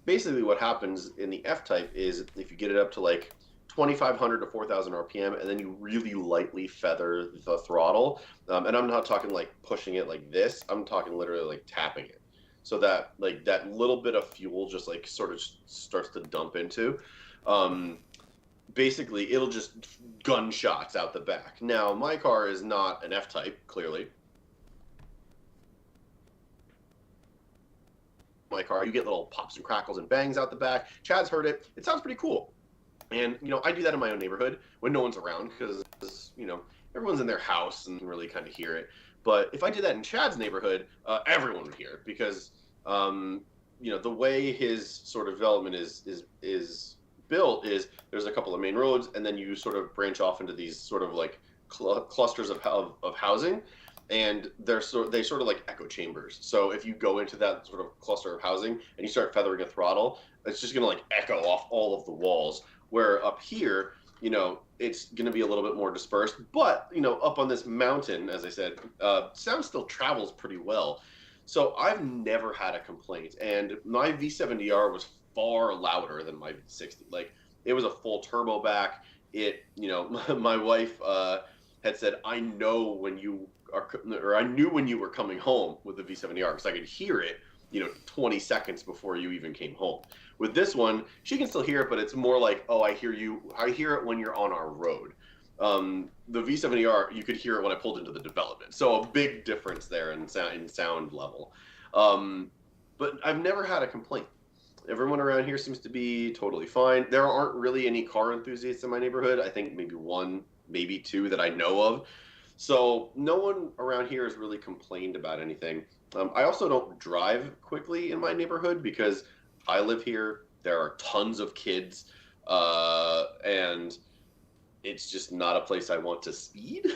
Basically what happens in the F-Type is if you get it up to like 2,500 to 4,000 RPM, and then you really lightly feather the throttle. And I'm not talking like pushing it like this. I'm talking literally like tapping it. So that like that little bit of fuel just like sort of starts to dump into. Basically, it'll just gunshots out the back. Now, my car is not an F-Type, clearly. My car, you get little pops and crackles and bangs out the back. Chad's heard it. It sounds pretty cool. And, I do that in my own neighborhood when no one's around because, everyone's in their house and can really kind of hear it. But if I did that in Chad's neighborhood, everyone would hear it because, the way his sort of development is built is there's a couple of main roads and then you sort of branch off into these sort of like clusters of housing. And they sort of like echo chambers. So if you go into that sort of cluster of housing and you start feathering a throttle, it's just going to like echo off all of the walls. Where up here, it's going to be a little bit more dispersed. But, up on this mountain, as I said, sound still travels pretty well. So I've never had a complaint. And my V70R was far louder than my V60. Like, it was a full turbo back. My wife had said, I knew when you were coming home with the V70R because I could hear it, 20 seconds before you even came home. With this one, she can still hear it, but it's more like, oh, I hear you. I hear it when you're on our road. The V70R, you could hear it when I pulled into the development. So a big difference there in sound level. But I've never had a complaint. Everyone around here seems to be totally fine. There aren't really any car enthusiasts in my neighborhood. I think maybe one, maybe two that I know of. So no one around here has really complained about anything. I also don't drive quickly in my neighborhood because I live here. There are tons of kids, and it's just not a place I want to speed.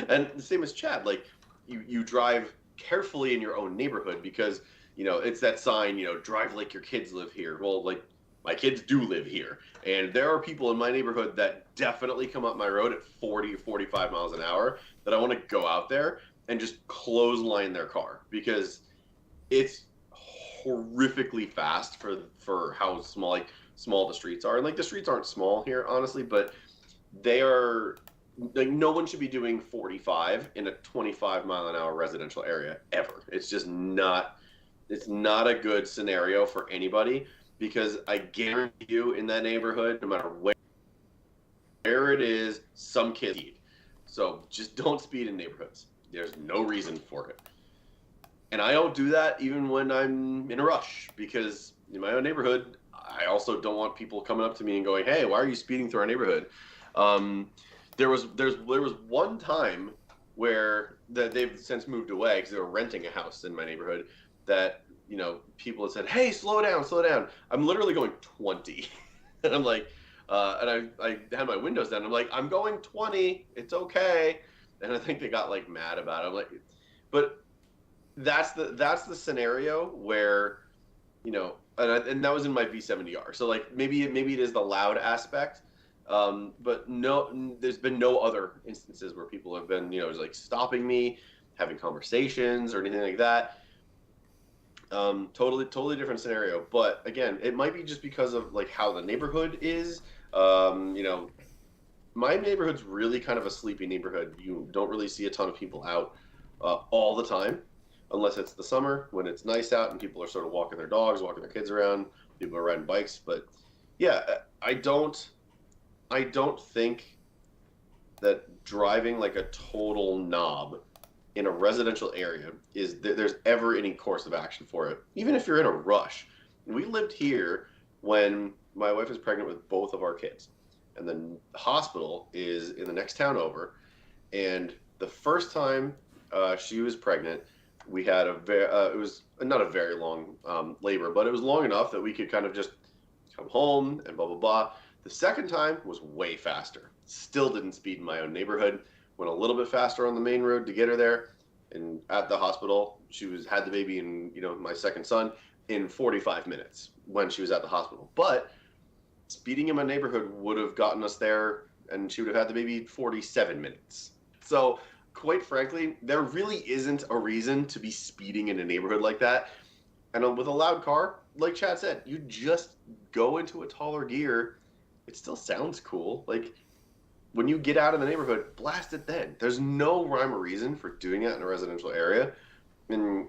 And the same as Chad, like you drive carefully in your own neighborhood because, it's that sign, drive like your kids live here. Well, like my kids do live here. And there are people in my neighborhood that definitely come up my road at 40 or 45 miles an hour that I want to go out there and just clothesline their car because it's horrifically fast for how small the streets are. And like the streets aren't small here, honestly, but they are like no one should be doing 45 in a 25 mile an hour residential area ever. It's just not a good scenario for anybody because I guarantee you in that neighborhood, no matter where it is, some kids speed. So just don't speed in neighborhoods. There's no reason for it. And I don't do that even when I'm in a rush because in my own neighborhood, I also don't want people coming up to me and going, "Hey, why are you speeding through our neighborhood?" There was one time where they've since moved away because they were renting a house in my neighborhood that people had said, "Hey, slow down." I'm literally going 20, and I'm like, and I had my windows down. I'm like, I'm going 20. It's okay. And I think they got like mad about it. I'm like, but that's the scenario where, and that was in my V70R. So like maybe it is the loud aspect, but no, there's been no other instances where people have been like stopping me, having conversations or anything like that. Totally different scenario. But again, it might be just because of like how the neighborhood is. My neighborhood's really kind of a sleepy neighborhood. You don't really see a ton of people out all the time. unless it's the summer when it's nice out and people are sort of walking their dogs, walking their kids around, people are riding bikes. But yeah, I don't think that driving like a total knob in a residential area is there's ever any course of action for it, even if you're in a rush. We lived here when my wife was pregnant with both of our kids, and the hospital is in the next town over. And the first time she was pregnant, we had it was not a very long labor, but it was long enough that we could kind of just come home and blah blah blah. The second time was way faster. Still didn't speed in my own neighborhood. Went a little bit faster on the main road to get her there. And at the hospital, she had the baby and my second son in 45 minutes when she was at the hospital. But speeding in my neighborhood would have gotten us there, and she would have had the baby 47 minutes. So quite frankly, there really isn't a reason to be speeding in a neighborhood like that. And with a loud car, like Chad said, you just go into a taller gear. It still sounds cool. Like, when you get out of the neighborhood, blast it then. There's no rhyme or reason for doing that in a residential area. And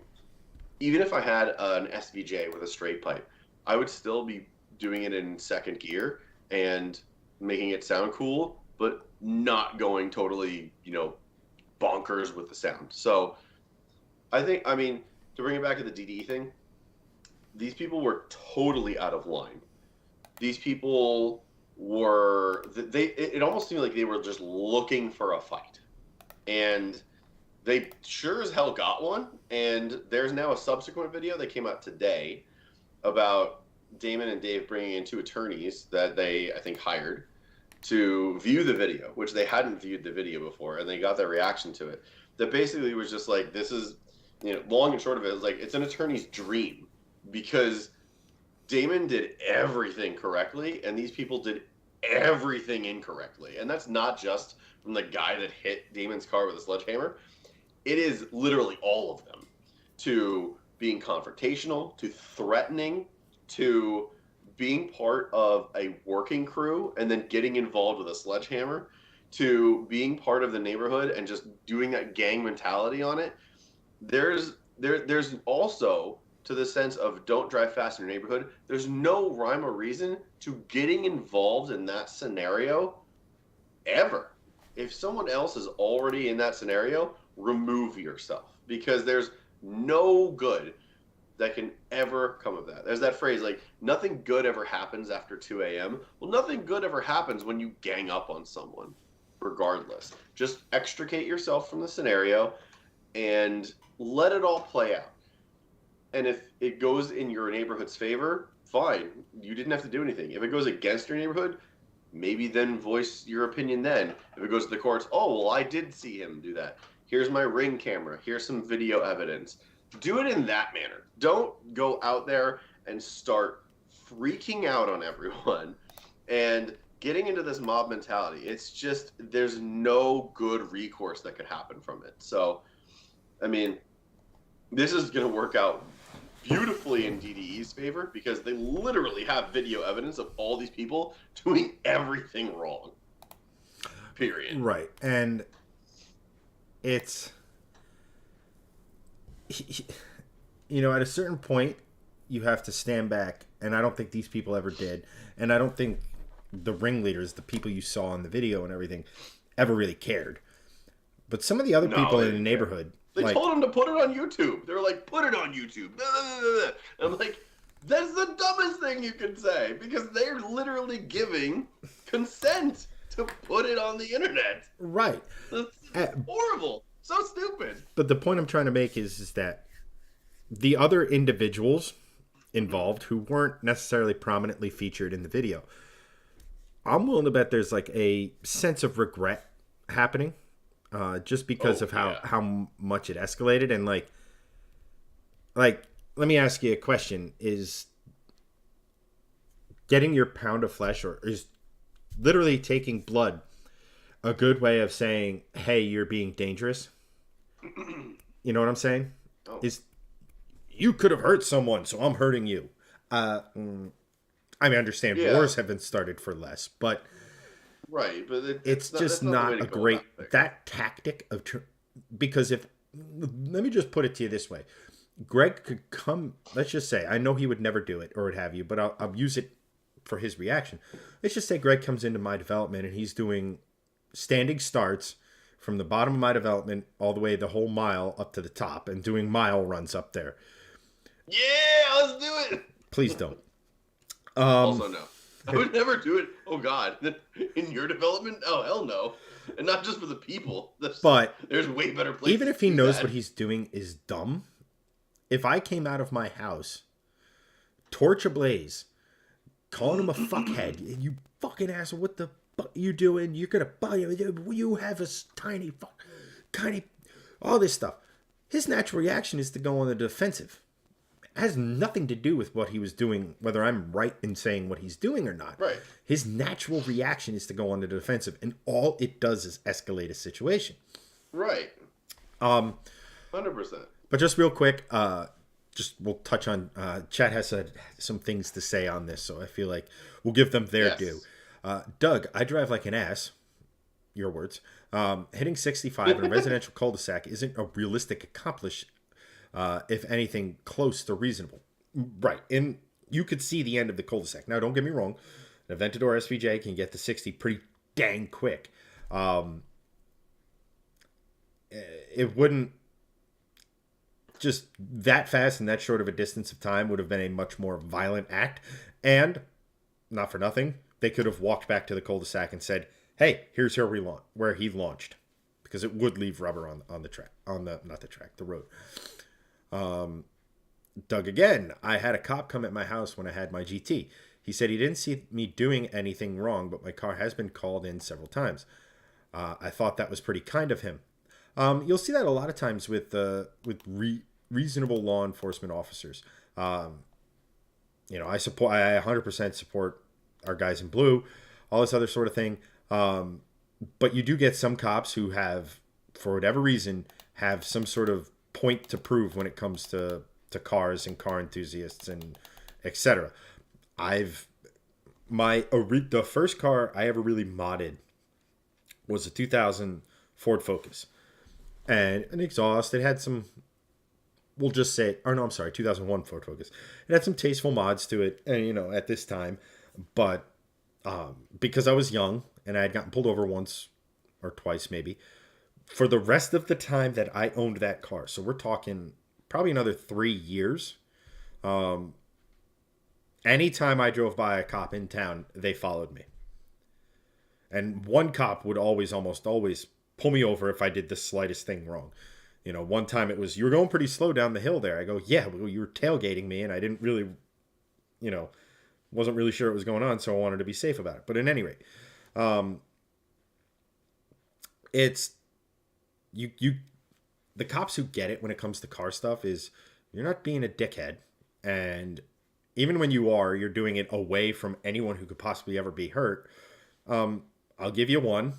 even if I had an SVJ with a straight pipe, I would still be doing it in second gear and making it sound cool, but not going totally, bonkers with the sound. So to bring it back to the DDE thing, these people were totally out of line. These people it almost seemed like they were just looking for a fight, and they sure as hell got one. And there's now a subsequent video that came out today about Damon and Dave bringing in two attorneys that they, I think, hired to view the video, which they hadn't viewed the video before, and they got their reaction to it. That basically was just like, this is, long and short of it is like, it's an attorney's dream, because Damon did everything correctly, and these people did everything incorrectly. And that's not just from the guy that hit Damon's car with a sledgehammer. It is literally all of them. To being confrontational, to threatening, to being part of a working crew and then getting involved with a sledgehammer, to being part of the neighborhood and just doing that gang mentality on it. There's also, to the sense of don't drive fast in your neighborhood, there's no rhyme or reason to getting involved in that scenario ever. If someone else is already in that scenario, remove yourself, because there's no good that can ever come of that. There's that phrase, like, nothing good ever happens after 2 a.m. Well, nothing good ever happens when you gang up on someone, regardless. Just extricate yourself from the scenario and let it all play out. And if it goes in your neighborhood's favor, fine. You didn't have to do anything. If it goes against your neighborhood, maybe then voice your opinion then. If it goes to the courts, oh, well, I did see him do that. Here's my Ring camera. Here's some video evidence. Do it in that manner. Don't go out there and start freaking out on everyone and getting into this mob mentality. It's just, there's no good recourse that could happen from it. So, this is going to work out beautifully in DDE's favor, because they literally have video evidence of all these people doing everything wrong. Period. Right. And it's, at a certain point, you have to stand back, and I don't think these people ever did. And I don't think the ringleaders, the people you saw in the video and everything, ever really cared. But some of the other people in the neighborhood... They told him to put it on YouTube. They were like, put it on YouTube. And I'm like, that's the dumbest thing you can say, because they're literally giving consent to put it on the internet. Right. It's horrible. So stupid. But the point I'm trying to make is that the other individuals involved who weren't necessarily prominently featured in the video, I'm willing to bet there's like a sense of regret happening. Just because of how much it escalated. And like, let me ask you a question. Is getting your pound of flesh, or is literally taking blood, a good way of saying, hey, you're being dangerous? You know what I'm saying? Oh. Is you could have hurt someone, so I'm hurting you. I understand wars have been started for less, but... Right, but it's just not a great that tactic of because if let me just put it to you this way. Greg could come, let's just say, I know he would never do it or what have you, but I'll use it for his reaction. Let's just say Greg comes into my development and he's doing standing starts from the bottom of my development all the way the whole mile up to the top and doing mile runs up there. Yeah, let's do it. Please don't. Also, no. I would never do it. Oh, God. In your development? Oh, hell no. And not just for the people. But there's way better places. Even if he knows what he's doing is dumb, if I came out of my house, torch ablaze, calling him a fuckhead, you fucking asshole, what the fuck you doing? You're gonna buy you have a tiny, all this stuff. His natural reaction is to go on the defensive. It has nothing to do with what he was doing, whether I'm right in saying what he's doing or not. Right. His natural reaction is to go on the defensive, and all it does is escalate a situation. Right. 100%. But just real quick, we'll touch on, Chad has some things to say on this, so I feel like we'll give them their due. Doug, I drive like an ass, your words. Hitting 65 in a residential cul-de-sac isn't a realistic accomplishment, if anything close to reasonable. Right, and you could see the end of the cul-de-sac. Now, don't get me wrong, an Aventador SVJ can get to 60 pretty dang quick. It wouldn't... Just that fast and that short of a distance of time would have been a much more violent act. And, not for nothing, they could have walked back to the cul-de-sac and said, hey, here's where he launched. Because it would leave rubber on the track. The road. Doug, again, I had a cop come at my house when I had my GT. He said he didn't see me doing anything wrong, but my car has been called in several times. I thought that was pretty kind of him. You'll see that a lot of times with reasonable law enforcement officers. I 100% support our guys in blue, all this other sort of thing. But you do get some cops who have, for whatever reason, have some sort of point to prove when it comes to cars and car enthusiasts and etc. The first car I ever really modded was a 2000 Ford Focus. And an exhaust. It had some, we'll just say, 2001 Ford Focus. It had some tasteful mods to it, and at this time. But because I was young and I had gotten pulled over once or twice maybe, for the rest of the time that I owned that car, so we're talking probably another 3 years, anytime I drove by a cop in town, they followed me. And one cop would almost always pull me over if I did the slightest thing wrong. One time it was, you were going pretty slow down the hill there. I go, yeah, well, you were tailgating me and I didn't really, wasn't really sure what was going on, so I wanted to be safe about it. But at any rate, it's, the cops who get it when it comes to car stuff is, you're not being a dickhead. And even when you are, you're doing it away from anyone who could possibly ever be hurt. I'll give you one.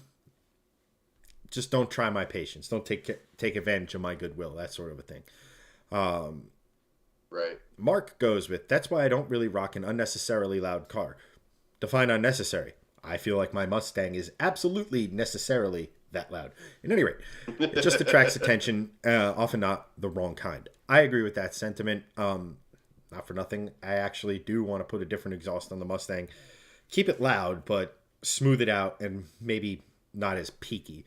Just don't try my patience. Don't take advantage of my goodwill. That sort of a thing. Right. Mark goes with, that's why I don't really rock an unnecessarily loud car. Define unnecessary. I feel like my Mustang is absolutely necessarily that loud. At any rate, it just attracts attention, often not the wrong kind. I agree with that sentiment. Not for nothing. I actually do want to put a different exhaust on the Mustang. Keep it loud, but smooth it out and maybe not as peaky.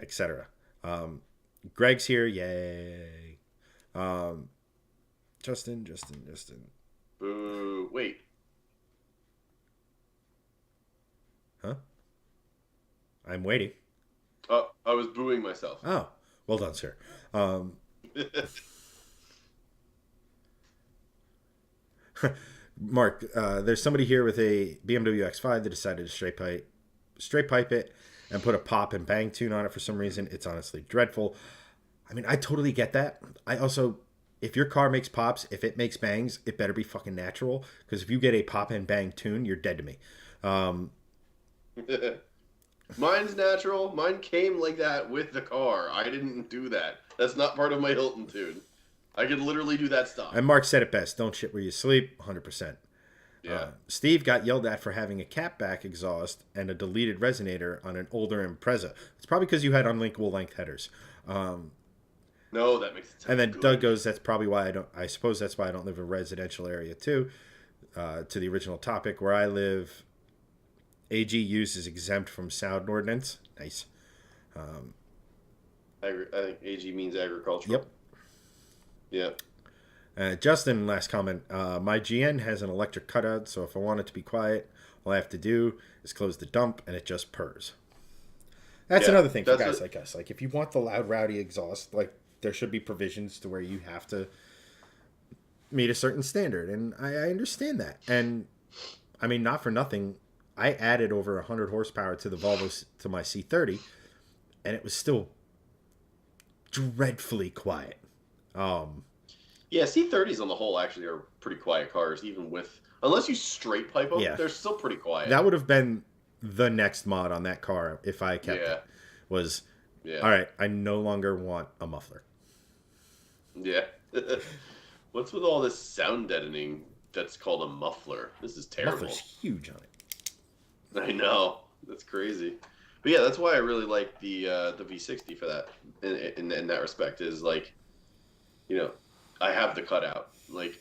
Etc. Greg's here, yay. Justin. Boo, wait. Huh? I'm waiting. Oh, I was booing myself. Oh, well done, sir. Mark, there's somebody here with a BMW X5 that decided to straight pipe it and put a pop and bang tune on it for some reason. It's honestly dreadful. I mean, I totally get that. I also, if your car makes pops, if it makes bangs, it better be fucking natural. Because if you get a pop and bang tune, you're dead to me. Mine's natural. Mine came like that with the car. I didn't do that. That's not part of my Hilton tune. I could literally do that stuff. And Mark said it best. Don't shit where you sleep. 100%. Yeah. Steve got yelled at for having a catback exhaust and a deleted resonator on an older Impreza. It's probably because you had unlinkable length headers. No, that makes it sound And then good. Doug goes, that's probably why I don't, I suppose that's why I don't live in a residential area too. To the original topic, where I live, AG use is exempt from sound ordinance. Nice. I think AG means agricultural. Yep. Yeah. Justin, last comment. My GN has an electric cutout, so if I want it to be quiet, all I have to do is close the dump and it just purrs. That's another thing for guys like us. Like, if you want the loud, rowdy exhaust, like, there should be provisions to where you have to meet a certain standard. And I understand that. And, I mean, not for nothing, I added over 100 horsepower to the Volvo, to my C30, and it was still dreadfully quiet. Yeah, C30s on the whole actually are pretty quiet cars, even with, unless you straight pipe them, they're still pretty quiet. That would have been the next mod on that car if I kept it. Was, all right, I no longer want a muffler. Yeah. What's with all this sound deadening that's called a muffler? This is terrible. Muffler's huge on it. I know. That's crazy. But yeah, that's why I really like the V60 for that. In that respect, is like, you know, I have the cutout. Like,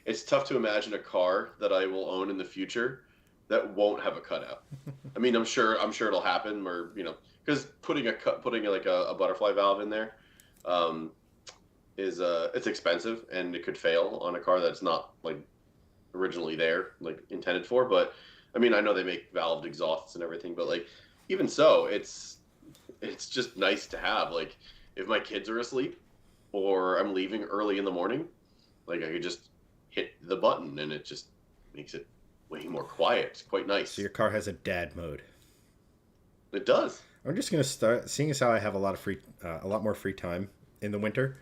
it's tough to imagine a car that I will own in the future that won't have a cutout. I mean, I'm sure it'll happen, or, you know, because putting like a butterfly valve in there, is it's expensive, and it could fail on a car that's not like originally there, like intended for. But I mean, I know they make valved exhausts and everything, but like, even so, it's just nice to have. Like, if my kids are asleep or I'm leaving early in the morning, like, I could just hit the button and it just makes it way more quiet. It's quite nice. So your car has a dad mode. It does. I'm just gonna start, seeing as how I have a lot more free time in the winter.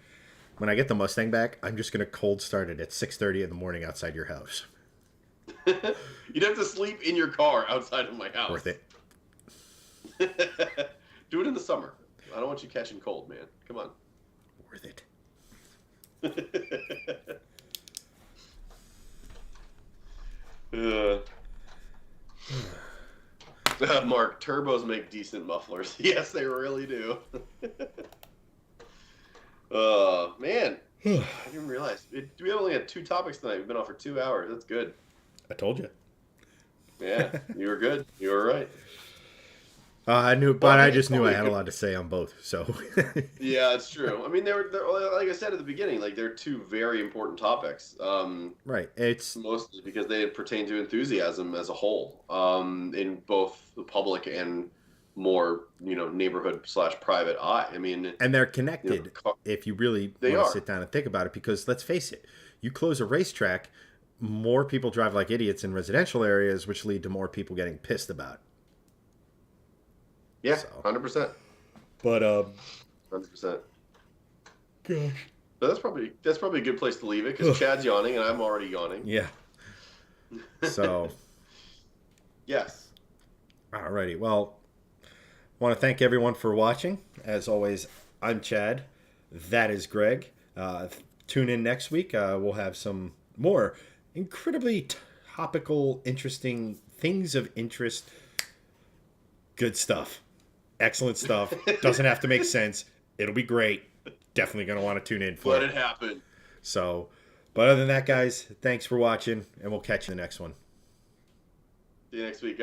When I get the Mustang back, I'm just gonna cold start it at 6:30 in the morning outside your house. You'd have to sleep in your car outside of my house. Worth it. Do it in the summer. I don't want you catching cold, man. Come on. Worth it. Mark, turbos make decent mufflers. Yes, they really do. Man. I didn't realize. We only had 2 topics tonight. We've been on for 2 hours. That's good. I told you. Yeah, you were good. You were right. I knew, but I just knew I had a lot to say on both. So. Yeah, it's true. I mean, they're like I said at the beginning, like, they're 2 very important topics. Right. It's mostly because they pertain to enthusiasm as a whole, in both the public and more, you know, neighborhood/private eye. I mean, and they're connected, you know, if you really want to sit down and think about it. Because let's face it, you close a racetrack, more people drive like idiots in residential areas, which lead to more people getting pissed about it. Yeah, 100%. But 100%. Gosh. But that's probably a good place to leave it, because Chad's yawning and I'm already yawning. Yeah. So. Yes. Alrighty. Well, I want to thank everyone for watching. As always, I'm Chad. That is Greg. Tune in next week. We'll have some more incredibly topical, interesting things of interest. Good stuff. Excellent stuff. Doesn't have to make sense. It'll be great. Definitely going to want to tune in for it. Let it happen. So, but other than that, guys, thanks for watching, and we'll catch you in the next one. See you next week.